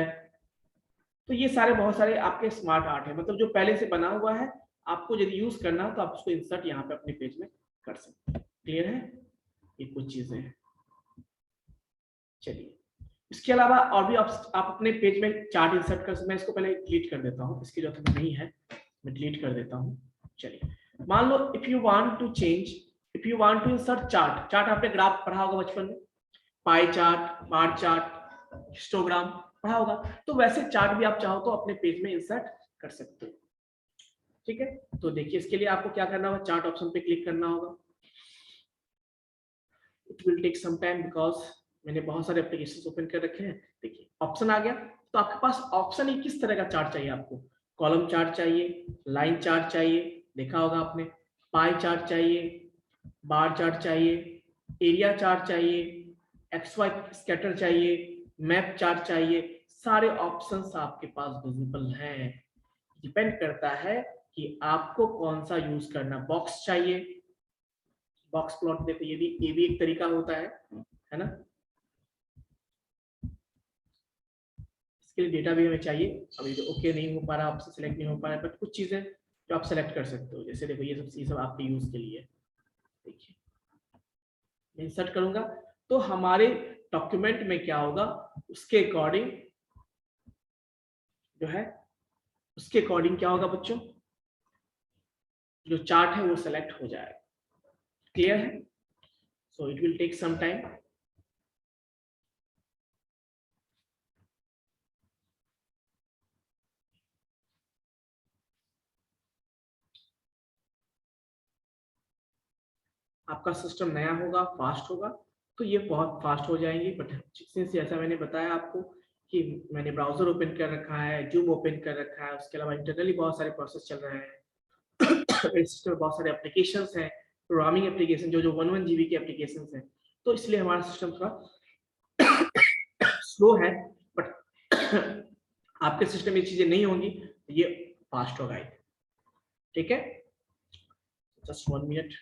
तो ये सारे बहुत सारे आपके स्मार्ट आर्ट है, मतलब जो पहले से बना हुआ है, आपको यदि यूज करना हो तो आप उसको इंसर्ट यहाँ पे अपने पेज में कर सकते हैं। क्लियर है? ये कुछ चीजें हैं। चलिए, इसके अलावा और भी आप अपने पेज में चार्ट इंसर्ट कर सकते हैं। मैं इसको पहले डिलीट कर देता हूँ, इसकी जरूरत नहीं है, मैं डिलीट कर देता हूँ। चलिए, मान लो if you want to change, if you want to insert chart, chart आपने ग्राफ पढ़ा होगा बचपन में, pie chart, bar chart, histogram पढ़ा होगा, तो वैसे चार्ट भी आप चाहो तो अपने पेज में इंसर्ट कर सकते हो, ठीक है। तो देखिए, इसके लिए आपको क्या करना होगा, चार्ट ऑप्शन पे क्लिक करना होगा। It will take some time because मैंने बहुत सारे एप्लीकेशंस ओपन कर रखे हैं। देखिए ऑप्शन आ गया, तो आपके पास ऑप्शन ही किस तरह का चार्ट चाहिए आपको, कॉलम चार्ट चाहिए, लाइन चार्ट चाहिए, देखा होगा आपने, पाई चार्ट चाहिए, बार चार्ट चाहिए, एरिया चार्ट चाहिए, एक्स वाई स्कैटर चाहिए, मैप चार्ट चाहिए। सारे ऑप्शंस आपके पास विजिबल हैं। डिपेंड करता है कि आपको कौन सा यूज करना। बॉक्स चाहिए, बॉक्स प्लॉट, देखो ये भी एक तरीका होता है ना। इसके लिए डेटा भी हमें चाहिए। अभी जो ओके नहीं हो पा रहा, आपसे सेलेक्ट नहीं हो पा रहा, बट कुछ चीजें जो आप सेलेक्ट कर सकते हो, जैसे देखो ये सब आपके यूज के लिए। देखिए मैं इंसर्ट करूंगा तो हमारे डॉक्यूमेंट में क्या होगा, उसके अकॉर्डिंग जो है, उसके अकॉर्डिंग क्या होगा बच्चों, जो चार्ट है वो सेलेक्ट हो जाएगा। क्लियर है? So it will take some time. आपका सिस्टम नया होगा, फास्ट होगा, तो ये बहुत फास्ट हो जाएंगे। बट सिंस जैसा मैंने बताया आपको कि मैंने ब्राउजर ओपन कर रखा है, जूम ओपन कर रखा है, उसके अलावा इंटरनली बहुत सारे प्रोसेस चल रहे हैं, सिस्टम में बहुत सारे एप्लीकेशंस हैं, प्रोग्रामिंग एप्लीकेशन जो 1 GB के एप्लीकेशंस हैं, तो इसलिए हमारा सिस्टम थोड़ा स्लो है। बट आपके सिस्टम में चीजें नहीं होंगी तो ये फास्ट होगा, ठीक है। Just 1 minute.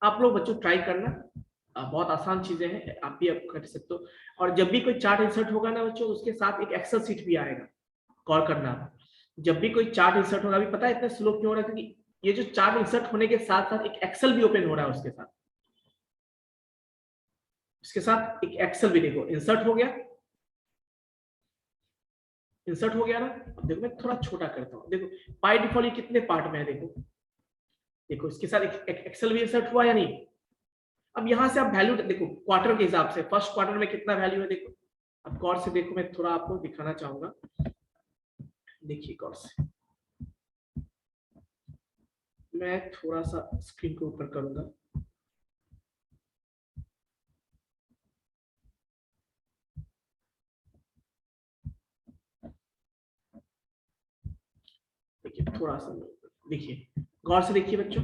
आप लोग बच्चों ट्राई करना, बहुत आसान चीजें हैं, आप भी कर सकते हो। और जब भी कोई चार्ट इंसर्ट होगा ना बच्चों, उसके साथ एक एक्सेल सीट भी आएगा, गौर करना। जब भी कोई चार्ट इंसर्ट होगा, अभी पता है इतना स्लो क्यों हो रहा है, क्योंकि ये जो चार्ट इंसर्ट होने के साथ साथ एक एक्सेल भी ओपन हो रहा है उसके साथ। इसके साथ एक एक्सेल भी देखो इंसर्ट हो गया, इंसर्ट हो गया ना। अब देखो मैं थोड़ा छोटा करता हूँ, देखो बाय डिफॉल्ट ये कितने पार्ट में है, देखो देखो इसके साथ एक एक्सेल भी इंसर्ट हुआ या नहीं। अब यहां से आप वैल्यू देखो क्वार्टर के हिसाब से, फर्स्ट क्वार्टर में कितना वैल्यू है देखो। अब गौर से देखो, मैं थोड़ा आपको दिखाना चाहूंगा, देखिए गौर से। मैं थोड़ा सा स्क्रीन को ऊपर करूंगा, देखिए थोड़ा सा, देखिए गौर से देखिए बच्चों,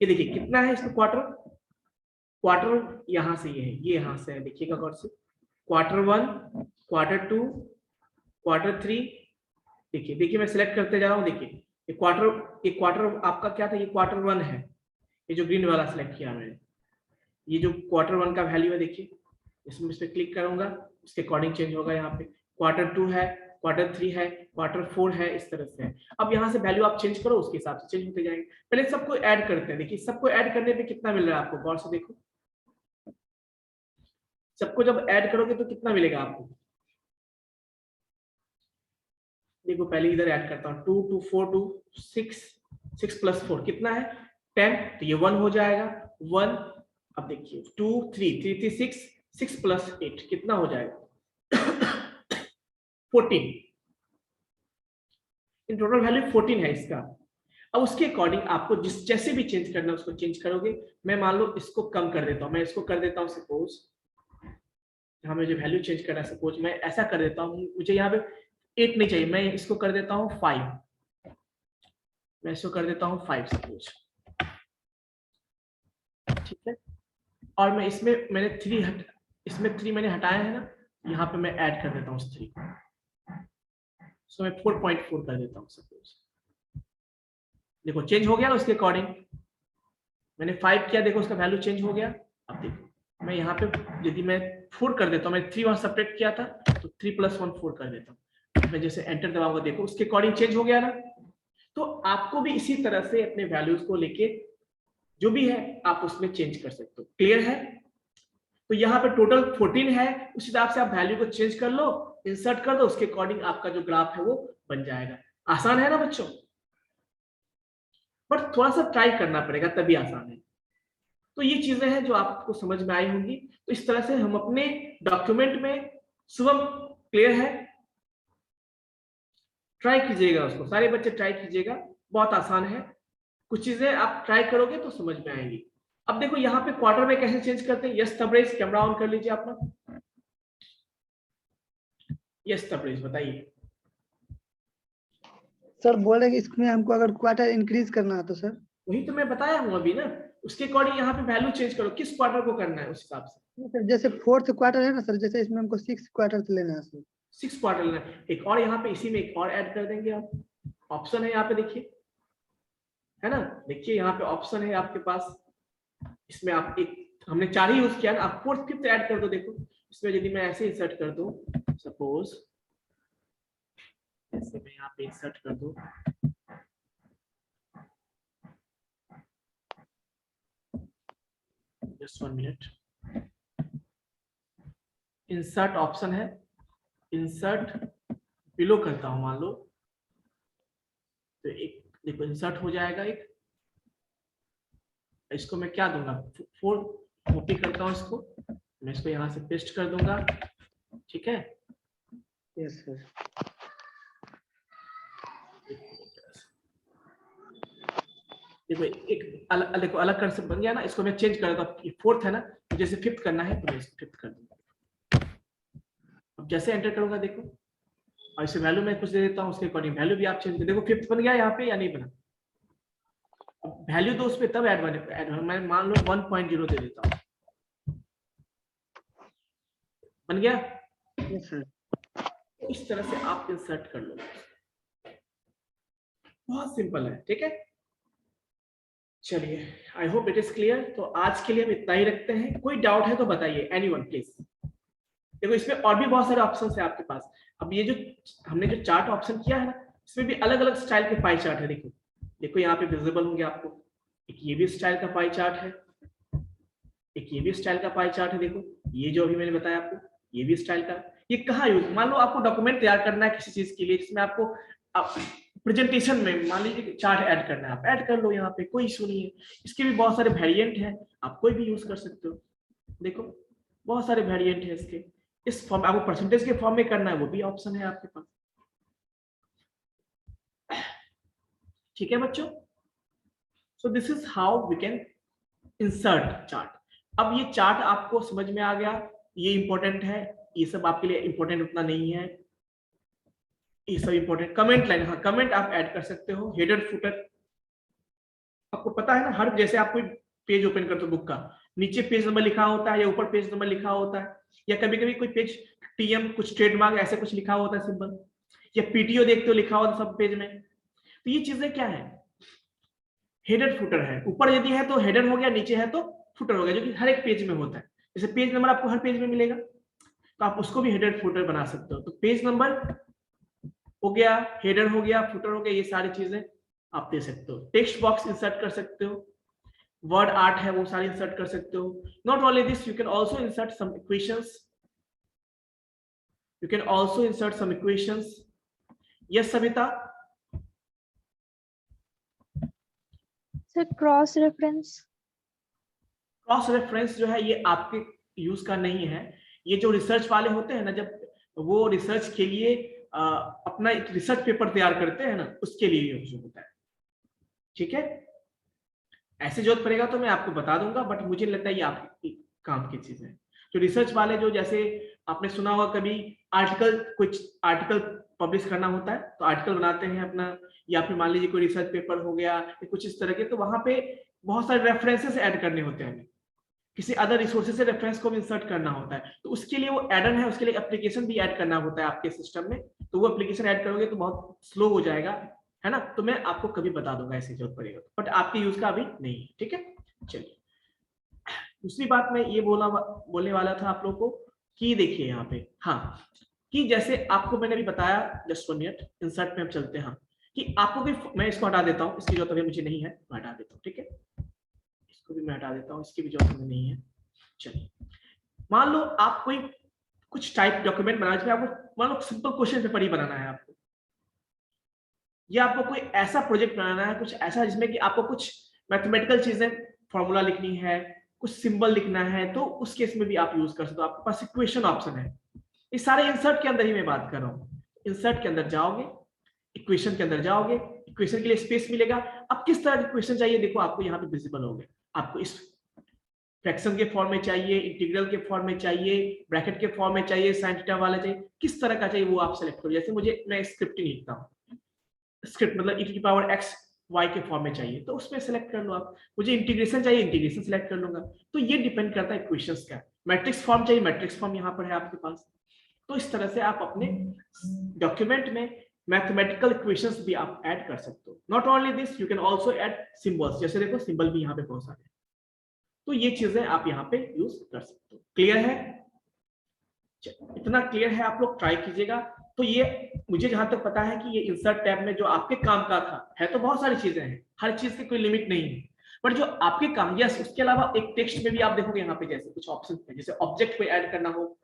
ये देखिए कितना है इसका क्वार्टर, क्वार्टर यहां से ये है, ये यहां से है, देखिएगा गौर से। क्वार्टर 1, क्वार्टर 2, क्वार्टर 3, देखिए देखिए मैं सिलेक्ट करते जा रहा हूँ, देखिए ये क्वार्टर आपका क्या था, ये क्वार्टर 1 है, ये जो ग्रीन वाला सिलेक्ट किया मैंने, ये जो क्वार्टर 1 का वैल्यू है, देखिए इसमें इस पे क्लिक करूंगा, उसके अकॉर्डिंग चेंज होगा। यहाँ पे क्वार्टर 2 है, क्वार्टर 3 है, क्वार्टर 4 है, इस तरह से है। अब यहाँ से वैल्यू आप चेंज करो, उसके हिसाब से चेंज होते जाएंगे। पहले सबको ऐड करते हैं, देखिए सबको ऐड करने पे कितना मिल रहा है आपको, गौर से देखो। सबको जब ऐड करोगे तो कितना मिलेगा आपको, देखो पहले इधर ऐड करता हूँ, 2 2 4 2 6, 6 प्लस 4 कितना है 10, तो ये 1 हो जाएगा 1। अब देखिए 2 3 3 3 6, 6 प्लस 8 कितना हो जाएगा 14, इन टोटल वैल्यू 14 है इसका। अब उसके अकॉर्डिंग आपको जिस जैसे भी चेंज करना है उसको चेंज करोगे। मैं मान लो इसको कम कर देता हूँ, मैं इसको कर देता हूँ सपोज, यहाँ मुझे वैल्यू चेंज करना है, सपोज मैं ऐसा कर देता हूँ, मुझे यहाँ पे 8 नहीं चाहिए, मैं इसको कर देता हूँ 5, मैं इसको कर देता हूँ 5 सपोज, ठीक है। और मैं इसमें मैंने 3 मैंने हटाया है ना, यहाँ पे मैं ऐड कर देता हूँ 3 को, सो मैं 4.4 कर देता हूँ सपोज। देखो चेंज हो गया ना उसके अकॉर्डिंग, मैंने 5 किया, देखो उसका वैल्यू चेंज हो गया। अब देखो मैं यहाँ पे यदि मैं 4 कर देता हूँ, मैं 3 वहां सेपरेट किया था, तो 3 + 1 4 कर देता हूँ। मैं जैसे एंटर दबाऊंगा, देखो उसके अकॉर्डिंग चेंज हो गया ना। तो आपको भी इसी तरह से अपने वैल्यूज को लेके जो भी है आप उसमें चेंज कर सकते हो। क्लियर है? तो यहाँ पे टोटल 14 है, उस हिसाब से आप वैल्यू को चेंज कर लो, इंसर्ट कर दो, उसके अकॉर्डिंग आपका जो ग्राफ है वो बन जाएगा। आसान है ना बच्चों? बट थोड़ा सा ट्राई करना पड़ेगा तभी आसान है। तो ये चीजें हैं जो आपको समझ में आई होंगी। तो इस तरह से हम अपने डॉक्यूमेंट में, शुभम क्लियर है? ट्राई कीजिएगा उसको, सारे बच्चे ट्राई कीजिएगा, बहुत आसान है। कुछ चीजें आप ट्राई करोगे तो समझ में आएंगी। अब देखो यहाँ पे क्वार्टर में कैसे चेंज करते हैं। यस तबरेज, कैमरा ऑन कर लीजिए अपना। यस तबरेज बताइए। सर बोल रहे कि इसमें हमको अगर क्वार्टर इंक्रीज करना है तो सर? वही तो मैं बताया हूँ अभी ना, उसके अकॉर्डिंग यहाँ पे वैल्यू चेंज करो, किस क्वार्टर को करना है उस हिसाब से। सर जैसे 4th क्वार्टर है ना सर, जैसे इसमें हमको 6 क्वार्टर लेना है सर। 6 क्वार्टर लेना है। एक और यहाँ पे इसी में एक और ऐड कर देंगे आप, ऑप्शन है यहाँ पे देखिए, है ना, देखिए यहाँ पे ऑप्शन है आपके पास। इसमें आप एक, हमने 4 ही यूज किया ना, आप 4th 5th ऐड कर दो। देखो इसमें यदि मैं ऐसे इंसर्ट कर दूं, सपोज ऐसे मैं यहाँ पे इंसर्ट कर दूं, जस्ट 1 मिनट, इंसर्ट ऑप्शन है, इंसर्ट बिलो करता हूं मान लो, तो एक देखो इंसर्ट हो जाएगा एक। इसको मैं क्या दूंगा, 4 कॉपी करता हूं इसको, मैं इसको यहाँ से पेस्ट कर दूंगा, ठीक है। Yes sir. देखो एक देखो अलग कंसेप्ट बन गया ना। इसको मैं चेंज कर देता हूं, ये 4th है ना, तो जैसे 5th करना है तो मैं इसको 5th कर दूंगा। अब जैसे एंटर करूंगा देखो, और इसे वैल्यू मैं कुछ दे देता हूँ, उसके अकॉर्डिंग वैल्यू भी आप चेंज कर। देखो 5th बन गया यहाँ पे या नहीं बना। अब वैल्यू तो उस पर तब ऐड मैं मान लो 1.0 दे देता हूँ, बन गया। Yes sir. इस तरह से आप इंसर्ट कर लो, बहुत सिंपल है, ठीक है। चलिए, I hope it is clear. तो आज के लिए हम इतना ही रखते हैं। कोई डाउट है तो बताइए, एनीवन प्लीज। देखो इसमें और भी बहुत सारे ऑप्शंस है आपके पास। अब ये जो हमने जो चार्ट ऑप्शन किया है ना, इसमें भी अलग अलग स्टाइल के पाई चार्ट है। देखो देखो यहाँ पे विजिबल होंगे आपको। एक ये भी स्टाइल का पाई चार्ट है, एक ये भी स्टाइल का पाई चार्ट है। देखो ये जो अभी मैंने बताया आपको, ये भी स्टाइल का। ये कहाँ यूज, मान लो आपको डॉक्यूमेंट तैयार करना है किसी चीज के लिए, जिसमें आपको प्रेजेंटेशन में मान लीजिए चार्ट ऐड करना है, आप ऐड कर लो यहाँ पे, कोई इशू नहीं है। इसके भी बहुत सारे वेरिएंट हैं, आप कोई भी यूज कर सकते हो। देखो बहुत सारे वेरिएंट है इसके। इस फॉर्म आपको परसेंटेज के फॉर्म में करना है, वो भी ऑप्शन है आपके पास। ठीक है बच्चों, so this is how we can insert chart. अब ये चार्ट आपको समझ में आ गया, ये इंपॉर्टेंट है, ये सब आपके लिए इंपॉर्टेंट उतना नहीं है, ये सब इंपॉर्टेंट। कमेंट लाइन, हाँ कमेंट आप ऐड कर सकते हो। हेडर फुटर आपको पता है ना, हर जैसे आप कोई पेज ओपन करते हो बुक का, नीचे पेज नंबर लिखा होता है या ऊपर पेज नंबर लिखा होता है, या कभी कभी कोई पेज टीएम कुछ ट्रेडमार्क ऐसे कुछ लिखा होता है सिंबल, या पीटीओ देखते हो लिखा होता है सब पेज में। तो ये चीजें क्या है, हेडर फुटर है। ऊपर यदि है तो हेडर हो गया, नीचे है तो फुटर हो गया, जो कि हर एक पेज में होता है। जैसे पेज नंबर आपको हर पेज में मिलेगा, तो आप उसको भी हेडर फुटर बना सकते हो। तो पेज नंबर हो गया, हेडर हो गया, फुटर हो गया, ये सारी चीजें आप दे सकते हो। टेक्स्ट बॉक्स इंसर्ट कर सकते हो, वर्ड आर्ट है वो सारे इंसर्ट कर सकते हो। Not only this, you can also insert some equations, you can also insert some equations. Yes Savita. Sir cross reference. Cross reference जो है ये आपके यूज का नहीं है। ये जो रिसर्च वाले होते हैं ना, जब वो रिसर्च के लिए अपना एक रिसर्च पेपर तैयार करते हैं ना, उसके लिए यूज होता है। ठीक है, ऐसे जरूरत पड़ेगा तो मैं आपको बता दूंगा, बट मुझे लगता है ये आपके काम की चीज है। जो रिसर्च वाले, जो जैसे आपने सुना होगा कभी आर्टिकल, कुछ आर्टिकल पब्लिश करना होता है तो आर्टिकल बनाते हैं अपना, या फिर मान लीजिए कोई रिसर्च पेपर हो गया या कुछ इस तरह के, तो वहां पे बहुत सारे रेफरेंसेस ऐड करने होते हैं, किसी अदर रिसोर्सेज से रेफरेंस को भी इंसर्ट करना होता है। तो उसके लिए वो एडन है, उसके लिए एप्लीकेशन भी ऐड करना होता है आपके सिस्टम में। तो वो एप्लीकेशन ऐड करोगे तो बहुत स्लो हो जाएगा, है ना। तो मैं आपको कभी बता दूंगा ऐसे जरूरत पड़ेगा, बट आपके यूज का अभी नहीं है। ठीक है, चलिए दूसरी बात मैं ये बोलने वाला था आप लोग को कि देखिए यहाँ पे, हाँ, कि जैसे आपको मैंने अभी बताया, जस्ट 1 मिनट, इंसर्ट में हम चलते हैं। हाँ, कि आपको कोई, मैं इसको हटा देता हूँ, इसकी जरूरत अभी मुझे नहीं है, मैं हटा देता हूँ। ठीक है, इसको भी मैं हटा देता हूँ, इसकी भी जरूरत मुझे नहीं है। चलिए, मान लो आप कोई कुछ टाइप डॉक्यूमेंट बनाना चाहिए आपको, मान लो सिंपल क्वेश्चन पेपर ही बनाना है आपको, या आपको कोई ऐसा प्रोजेक्ट बनाना है, कुछ ऐसा जिसमें कि आपको कुछ मैथमेटिकल चीजें, फॉर्मूला लिखनी है, कुछ सिंबल लिखना है, तो उस केस में भी आप यूज कर सकते हो। आपके पास इक्वेशन ऑप्शन है। इस सारे इंसर्ट के अंदर ही मैं बात कर रहा हूँ। इंसर्ट के अंदर जाओगे, इक्वेशन के अंदर जाओगे, इक्वेशन के लिए स्पेस मिलेगा। अब किस तरह की इक्वेशन चाहिए, देखो आपको यहाँ पे विजिबल हो गया। आपको इस फ्रैक्शन के फॉर्म में चाहिए, इंटीग्रल के फॉर्म में चाहिए, ब्रैकेट के फॉर्म में चाहिए, साइन थीटा वाला चाहिए, किस तरह का चाहिए वो आप सेलेक्ट करो। जैसे मुझे, मैं स्क्रिप्टिंग लिखता हूँ, स्क्रिप्ट मतलब e to the power x y के फॉर्म में चाहिए, तो उसमें सेलेक्ट कर लो आप। मुझे इंटीग्रेशन चाहिए, इंटीग्रेशन सेलेक्ट कर लूंगा। तो ये डिपेंड करता है इक्वेशंस का। मैट्रिक्स फॉर्म चाहिए, मैट्रिक्स फॉर्म यहाँ पर है आपके पास। तो इस तरह से आप अपने डॉक्यूमेंट में मैथमेटिकल इक्वेशंस भी आप ऐड कर सकते हो। Not only this, you can also add symbols. जैसे देखो सिंबल भी यहाँ पे बहुत सारे, तो ये चीजें आप यहाँ पे यूज कर सकते हो। क्लियर है, इतना क्लियर है, आप लोग ट्राई कीजिएगा। तो ये मुझे जहां तक पता है कि ये इंसर्ट टैब में जो आपके काम का था, है तो बहुत सारी चीजें हैं, हर चीज की कोई लिमिट नहीं है, बट जो आपके काम, यस, उसके अलावा एक टेक्स्ट में भी आप देखोगे यहाँ पे जैसे कुछ ऑप्शन है, जैसे ऑब्जेक्ट को ऐड करना हो,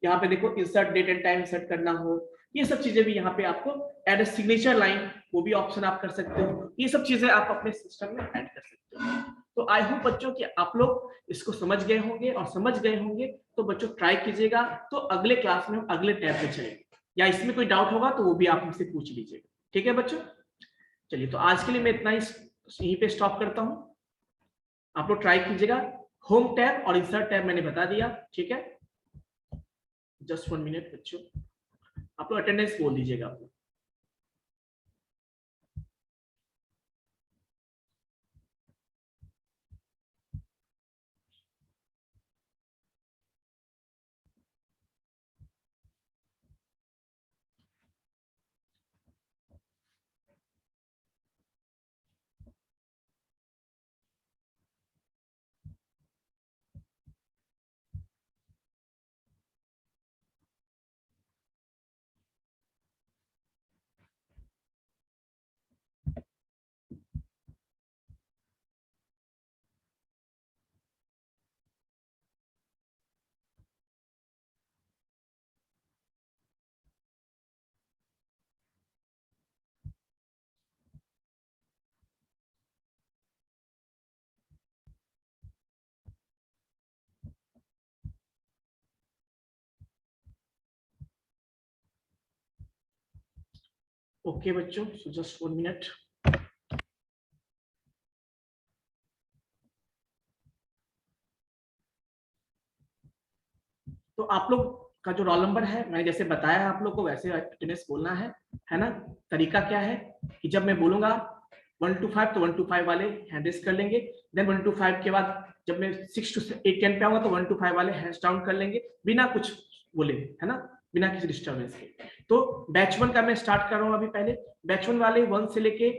यहाँ पे देखो insert date and time insert करना हो, ये सब चीजें भी यहाँ पे आपको ऐड ए सिग्नेचर लाइन, वो भी ऑप्शन आप कर सकते हो। ये सब चीजें आप अपने सिस्टम में ऐड कर सकते हो। तो आई होप बच्चों कि आप लोग इसको समझ गए होंगे, और समझ गए होंगे तो बच्चों ट्राई कीजिएगा। तो अगले क्लास में हम अगले टैब पे चलेंगे, या इसमें कोई डाउट होगा तो वो भी आप हमसे पूछ लीजिएगा। ठीक है बच्चों, चलिए तो आज के लिए मैं इतना ही यहीं पे स्टॉप करता हूँ। आप लोग ट्राई कीजिएगा। होम टैब और इंसर्ट टैब मैंने बता दिया, ठीक है। जस्ट 1 मिनट बच्चों, आप लोग अटेंडेंस बोल दीजिएगा आप लोग। ओके बच्चों, सो जस्ट 1 मिनट। तो आप लोग का जो रोल नंबर है, मैंने जैसे बताया आप लोग को वैसे अटेंडेंस बोलना है ना। तरीका क्या है कि जब मैं बोलूंगा 1 to 5 तो 1 to 5 वाले हैंड रेस कर लेंगे। देन 1 to 5 के बाद जब मैं 6 to 8 10 पे आऊंगा तो 1 to 5 वाले हैंड्स डाउन कर लेंगे बिना कुछ बोले, है ना, बिना किसी डिस्टर्बेंस के। तो बैच 1 का मैं स्टार्ट कर रहा हूं अभी। पहले बैच 1 वाले 1 से लेके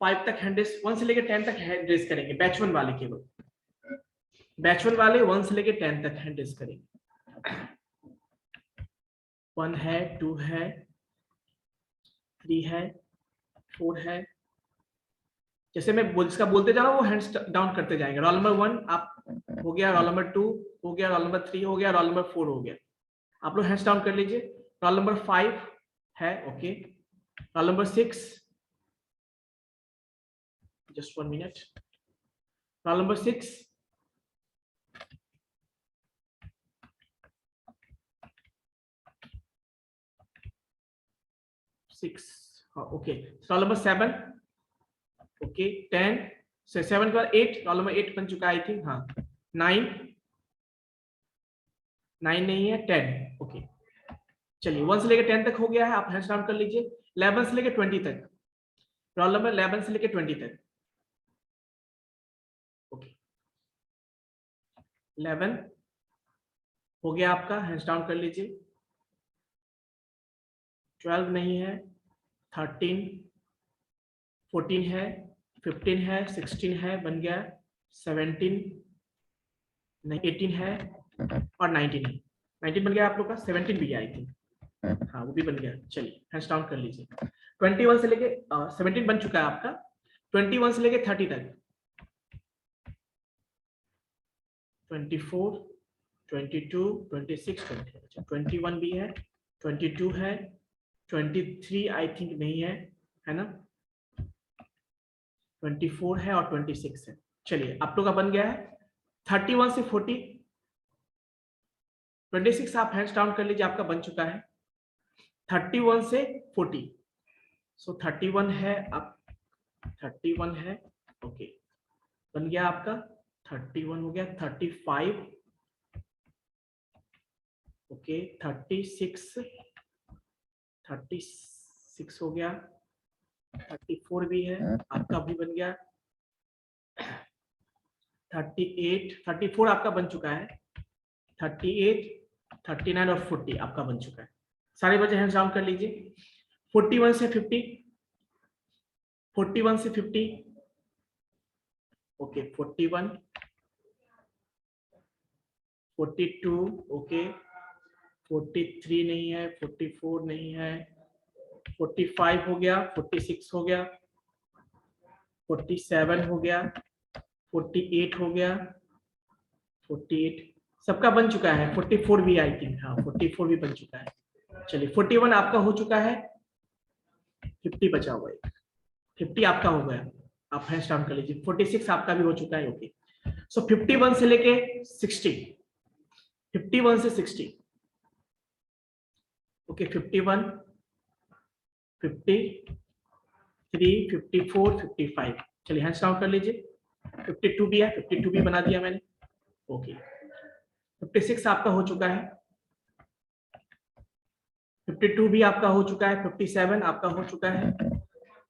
5 तक हैंड रेस, 1 से लेके 10 तक हैंड रेस करेंगे। बैच 1 वाले केवल, बैच 1 वाले 1 से लेके 10 तक हैंड रेस करेंगे। 1 है, 2 है, 3 है, 4 है। जैसे मैं जिसका बोलते जा रहा हूँ वो हैंड्स डाउन करते जाएंगे। रोल नंबर 1 आप हो गया, रोल नंबर 2 हो गया, रोल नंबर 3 हो गया, रोल नंबर 4 हो गया। आप लोग हैंड्स डाउन कर लीजिए। रोल नंबर 5 है, okay. Roll number 6, just 1 minute. Roll number 6, okay. Roll number 7, okay. 10 से 7 के बाद 8, रोल नंबर 8 बन चुका है आई थिंक, हाँ। 9 नहीं है, 10, ओके। चलिए 1 से लेके 10 तक हो गया है, आप हैंड्स डाउन कर लीजिए। 11 से लेके 20 तक, रोल नंबर 11 से लेके 20 तक, ओके। 11 हो गया आपका, हैंड्स डाउन कर लीजिए। 12 नहीं है, 13, 14 है, 15 है, 16 है, बन गया। 17 नहीं, 18 है और 19 है। 19 बन गया आप लोग का, 17 भी है आई थिंक, हाँ वो भी बन गया। चलिए हैंड्स डाउन कर लीजिए। 21 से लेके 17 बन चुका है आपका। 21 से लेके 30 तक, 24, 22, 26, 20, 21 भी है, 22 है, 23 आई थिंक नहीं है ना, 24 है और 26 है। चलिए आप लोग का बन गया है। 31 से 40, 26 आप हैंड्स डाउन कर लीजिए, आपका बन चुका है। 31 से 40, सो 31 है, आप 31 है, ओके, बन गया आपका। 31 हो गया, 35, ओके, 36 हो गया, 34 भी है, आपका भी बन गया। 38, 34 आपका बन चुका है। 38, 39 और 40 आपका बन चुका है। सारे बच्चे हैंड्स डाउन कर लीजिए। 41 से 50, 41 से 50, ओके। 41, 42, ओके। 43 नहीं है, 44 नहीं है, 45 हो गया, 46 हो गया, 47 हो गया, 48 हो गया, 48 सबका बन चुका है। 44 भी आई थिंक, हाँ 44 भी बन चुका है। चलिए 41 आपका हो चुका है, 50 बचा हुआ है, 50 आपका हो गया, आप हैंड्स डाउन कर लीजिए। 46 आपका भी हो चुका है, ओके। सो 51 से लेके 60, 51 से 60, ओके। 51, 53, 54, 55, चलिए हैंड्स डाउन कर लीजिए। 52 भी है, 52 भी बना दिया मैंने, ओके। 56 आपका हो चुका है, 52 भी आपका हो चुका है, 57 आपका हो चुका है।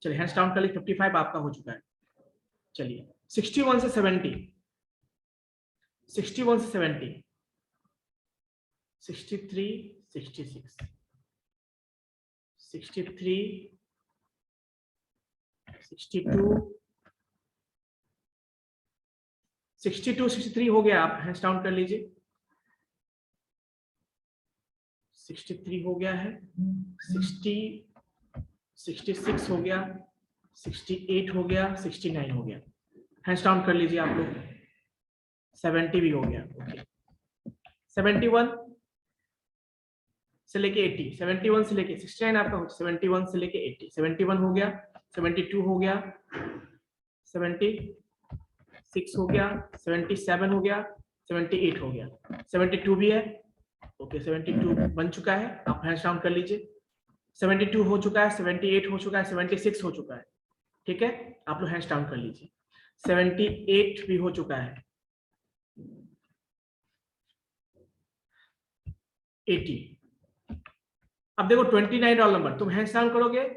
चलिए हैंड्स डाउन कर लीजिए। 55 आपका हो चुका है। चलिए 61 से 70, 61 से 70, 63, 66, 63, 62, 62, 63 हो गया, आप हैंड्स डाउन कर लीजिए। 63 हो गया है, 60, 66 हो गया, 68 हो गया, 69 हो गया, हैंड्स डाउन कर लीजिए आप लोग। 70 भी हो गया, ओके। 71 से लेके 80, 71 से लेके 69 आपका हो, 71 से लेके 80, 71 हो गया, 72 हो गया, 76 हो गया, 77 हो गया, 78 हो गया, 72 भी है, ओके। 72 बन चुका है, आप हैंड्स डाउन कर लीजिए। 72 हो चुका है, 78 हो चुका है, 76 हो चुका है। ठीक है, आप लोग हैंड्स डाउन कर लीजिए। 78 भी हो चुका है, 80। अब देखो 29 रोल नंबर, तुम हैंड्स डाउन करोगे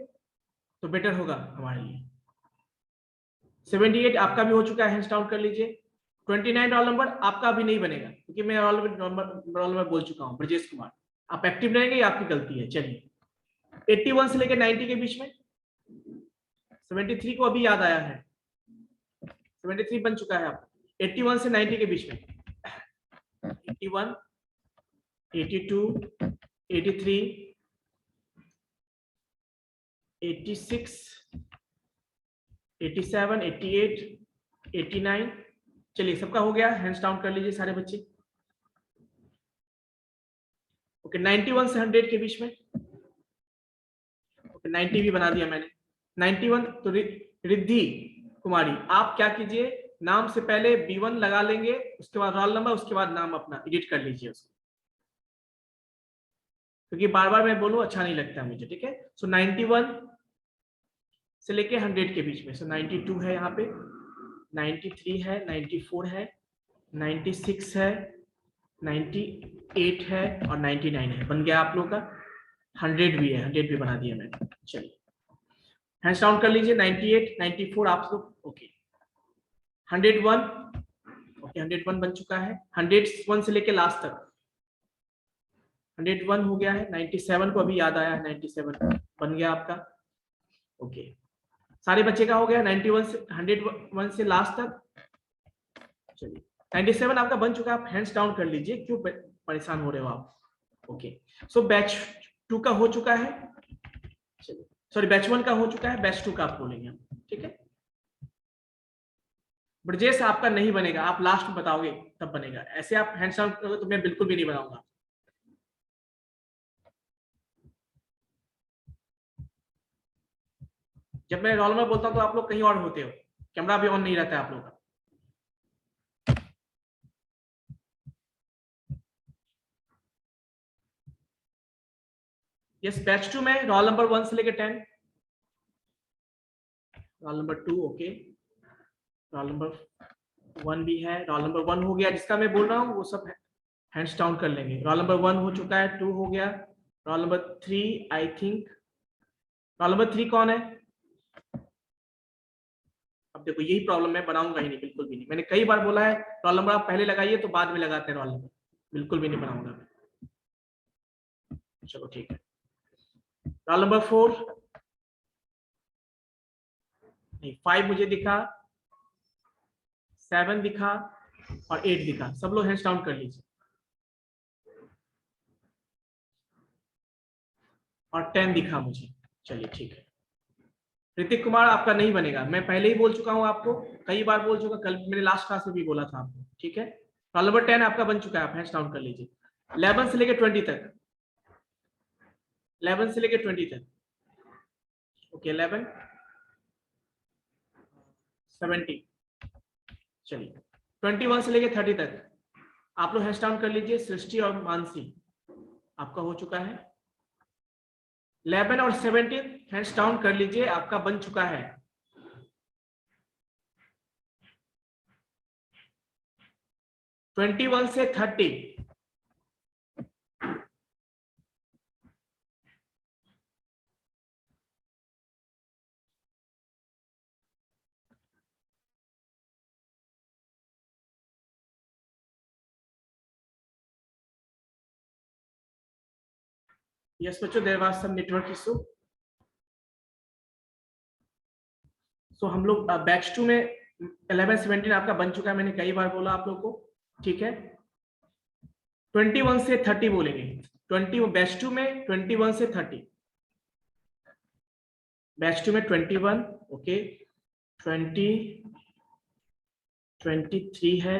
तो बेटर होगा हमारे लिए। 78 आपका भी हो चुका है, हैंड्स डाउन कर लीजिए। 29 रोल नंबर आपका अभी नहीं बनेगा क्योंकि मैं रोल नंबर बोल चुका हूँ, ब्रजेश कुमार। आप एक्टिव रहेंगे, ये आपकी गलती है। चलिए 81 से लेकर 90 के बीच में। 73 को अभी याद आया है, 73 बन चुका है आपका। 81 से 90 के बीच में 81, 82, 83, 86, 87, 88, 89। चलिए सबका हो गया, हैंड्स डाउन कर लीजिए सारे बच्चे। ओके 91 से 100 के बीच में। ओके 90 भी बना दिया मैंने। 91 तो रिद्धि कुमारी, आप क्या कीजिए, नाम से पहले B1 लगा लेंगे, उसके बाद रोल नंबर, उसके बाद नाम अपना एडिट कर लीजिए उसको, क्योंकि बार बार मैं बोलूं अच्छा नहीं लगता मुझे। ठीक है, सो 91 से लेके 100 के बीच में। सो 92 है यहाँ पे, 93 है, 94 है, 96 है, 98 है और 99 है। बन गया आप लोग का। 100 भी है, 100 भी बना दिया मैंने। चलिए हैंड्स डाउन कर लीजिए। 98, 94 आप लोग। ओके 101, ओके 101 बन चुका है। 101 से लेके लास्ट तक 101 हो गया है। 97 को अभी याद आया है, 97 बन गया आपका। ओके सारे बच्चे का हो गया 91 से 101 से लास्ट तक। चलिए 97 आपका बन चुका है, आप हैंड्स डाउन कर लीजिए, क्यों परेशान हो रहे हो आप। ओके सो बैच 2 का हो चुका है, चलिए सॉरी बैच 1 का हो चुका है, बैच 2 का आप बोलेंगे हम। ठीक है, ब्रजेश आपका नहीं बनेगा, आप लास्ट में बताओगे तब बनेगा। ऐसे आप हैंड्स डाउन करोगे तो मैं बिल्कुल भी नहीं बनाऊंगा। जब मैं रोल नंबर बोलता हूं तो आप लोग कहीं और होते हो, कैमरा भी ऑन नहीं रहता है आप लोग का। यस बैच 2 में रोल नंबर 1 से लेकर 10, roll number 2, okay roll number 1 भी है। रोल नंबर 1 हो गया, जिसका मैं बोल रहा हूँ वो सब हैंड्स डाउन कर लेंगे। रोल नंबर 1 हो चुका है, 2 हो गया, roll number 3 I think. Roll number 3 कौन है? अब देखो यही प्रॉब्लम, मैं बनाऊंगा ही नहीं, बिल्कुल भी नहीं। मैंने कई बार बोला है रोल नंबर आप पहले लगाइए तो बाद में लगाते हैं रोल नंबर, बिल्कुल भी नहीं बनाऊंगा मैं। चलो ठीक है, रोल नंबर 4 नहीं, 5 मुझे दिखा, 7 दिखा और 8 दिखा। सब लोग हैंड्स डाउन कर लीजिए। और 10 दिखा मुझे। चलिए ठीक है, ऋतिक कुमार आपका नहीं बनेगा, मैं पहले ही बोल चुका हूं आपको, कई बार बोल चुका, कल मैंने लास्ट क्लास में भी बोला था आपको। ठीक है, रोल नंबर 10 आपका बन चुका है, आप हैंड्स डाउन कर लीजिए। 11 से लेकर 20 तक, 11 से लेकर 20 तक। ओके 11, 70, चलिए 21 से लेकर 30 तक आप लोग हैंड्स डाउन कर लीजिए। सृष्टि और मानसी आपका हो चुका है। 11 और 17 हैंड्स डाउन कर लीजिए, आपका बन चुका है। 21 से 30, यस बच्चों there was some network issue. So हम लोग बैच 2 में 11 17 आपका बन चुका है, मैंने कई बार बोला आप लोग को। ठीक है 21 से 30 बोलेंगे। 20 बैच 2 में 21 से 30, बैच 2 में 21, ओके 20, 23 है,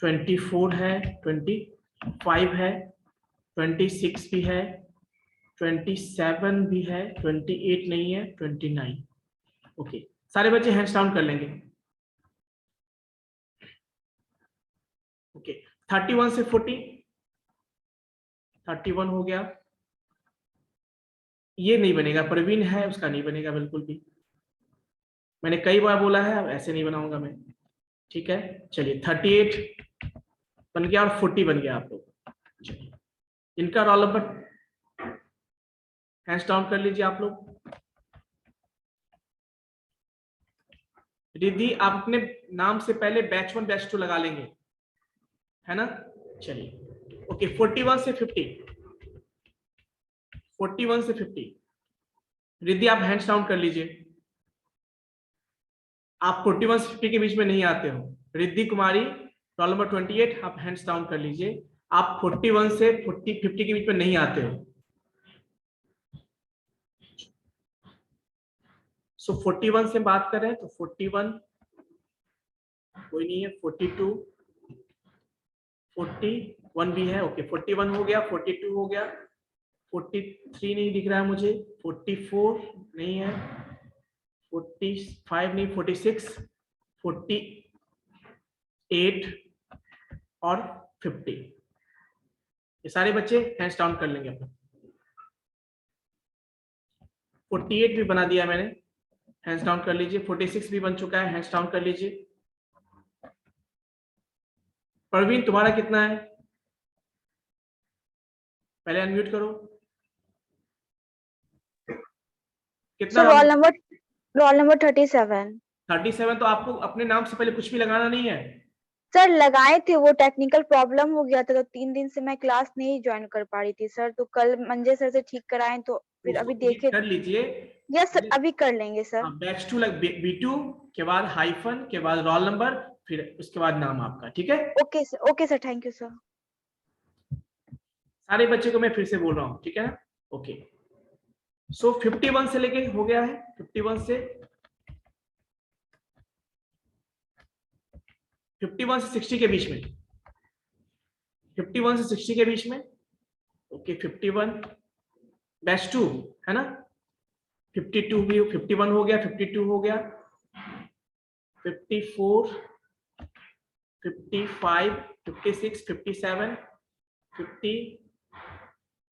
24 है, 25 है, 26 भी है, 27 भी है, 28 नहीं है, 29। ओके सारे बच्चे हैंड्स डाउन कर लेंगे। ओके 31 से 40, 31 हो गया, ये नहीं बनेगा, प्रवीण है उसका नहीं बनेगा बिल्कुल भी, मैंने कई बार बोला है, अब ऐसे नहीं बनाऊंगा मैं, ठीक है। चलिए 38 बन गया और 40 बन गया आप लोग। चलिए इनका रोल नंबर हैंड्स डाउन कर लीजिए आप लोग। रिद्धि आप अपने नाम से पहले बैच 1 बैच 2 लगा लेंगे, है ना। चलिए ओके 41 से 50, 41 से 50 रिद्धि आप हैंड्स डाउन कर लीजिए। आप 41 से 50 के बीच में नहीं आते हो। रिद्धि कुमारी रोल नंबर 28 आप हैंड्स डाउन कर लीजिए। आप 41 से 50 के बीच में नहीं आते हो। सो 41 से बात कर रहे हैं तो 41 कोई नहीं है, 42 41 भी है, ओके 41 हो गया, 42 हो गया, 43 नहीं दिख रहा है मुझे, 44 नहीं है, 45 नहीं, 46 48 और 50। ये सारे बच्चे हैंड्स डाउन कर लेंगे अपना। 48 भी बना दिया मैंने, हैंड्स डाउन कर लीजिए। 46 भी बन चुका है, हैंड्स डाउन कर लीजिए। प्रवीण तुम्हारा कितना है, पहले अनम्यूट करो। कितना सर रोल नंबर 37। 37। तो आपको अपने नाम से पहले कुछ भी लगाना नहीं है। सर लगाए थे, वो टेक्निकल प्रॉब्लम हो गया था तो 3 दिन से मैं क्लास नहीं ज्वाइन कर पा रही थी सर, तो कल मंजे सर से ठीक कराएं तो फिर अभी देखे कर लीजिए। यस सर, अभी कर लेंगे सर। बैच 2 B2 के बाद हाइफन के बाद रोल नंबर, फिर उसके बाद नाम आपका, ठीक है। Okay sir, thank you sir. सारे बच्चे को मैं फिर से बोल रहा हूँ, ठीक है ना। ओके सो 51 से लेके हो गया है, 51 से 60 के बीच में, 51 से 60 के बीच में, ओके 51 बैच 2 है ना। 52 भी 51 हो गया, 52 हो गया, 54 55 56 57 50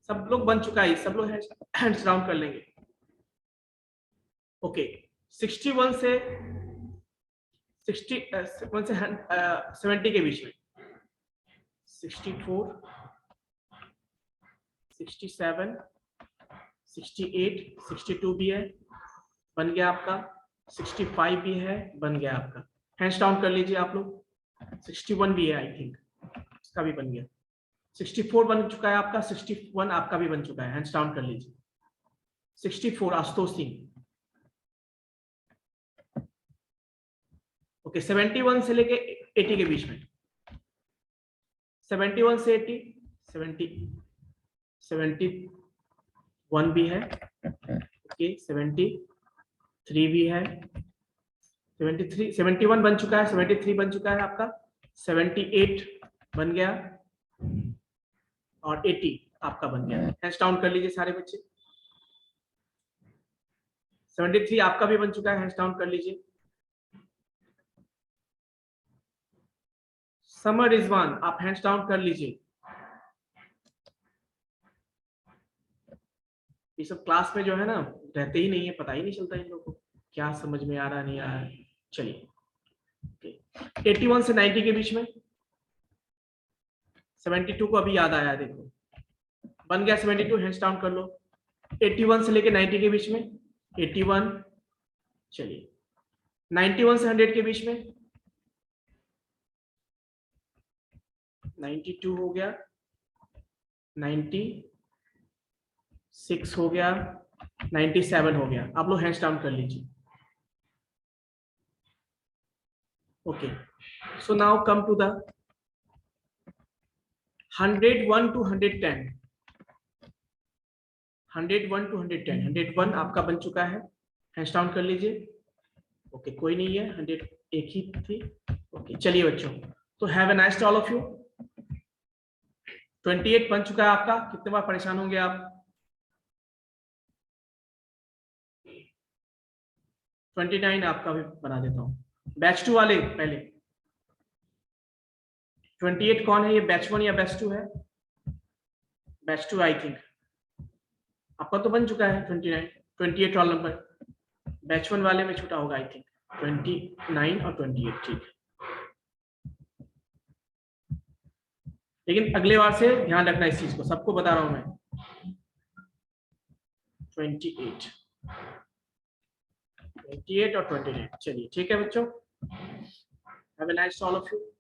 सब लोग बन चुका है, सब लोग हैंड्स डाउन कर लेंगे। ओके 61 से 70 के बीच में, 64 67 68 62 भी है, बन गया आपका। 65 भी है, बन गया आपका। हैंड्स डाउन कर लीजिए आप लोग। 61 भी है आई थिंक, इसका भी बन गया। 64 बन चुका है आपका, 61 आपका भी बन चुका है, हैंड्स डाउन कर लीजिए। 64 आशुतोष सिंह। ओके 71 से लेके 80 के बीच में, 71 से 80 71 भी है, ओके 73 भी है, 71 बन चुका है, 73 बन चुका है आपका, 78 बन गया और 80 आपका बन गया। हैंड्स डाउन कर लीजिए सारे बच्चे। 73 आपका भी बन चुका है, हैंड्स डाउन कर लीजिए। समर रिजवान आप हैंड्स डाउन कर लीजिए। ये सब क्लास में जो है ना रहते ही नहीं है, पता ही नहीं चलता इन लोगों को क्या समझ में आ रहा नहीं आ रहा है। चलिए 81 से 90 के बीच में, 72 को अभी याद आया, देखो बन गया 72, हैंड्स डाउन कर लो। 81 से लेके 90 के बीच में, 81। चलिए 91 से 100 के बीच में, 92 हो गया, 96 हो गया, 97 हो गया। आप लोग हैंड्स डाउन कर लीजिए। Okay so now come to the 101 to 110, 101 to 110। 101 आपका बन चुका है, हैंड्स डाउन कर लीजिए। ओके कोई नहीं है, 100 एक ही थी। ओके चलिए बच्चों, तो have a nice day all of you. 28 बन चुका है आपका, कितने बार परेशान होंगे आप। 29 आपका भी बना देता हूँ। बैच 2 वाले पहले 28 कौन है, ये बैच 1 या बैच 2 है। बैच 2 आई थिंक आपका तो बन चुका है 29, 28 रोल नंबर, बैच 1 वाले में छूटा होगा आई थिंक 29 और 28, ठीक है। लेकिन अगले बार से ध्यान रखना इस चीज को, सबको बता रहा हूं मैं। 28 और 29, चलिए ठीक है बच्चों। Have a nice all of you.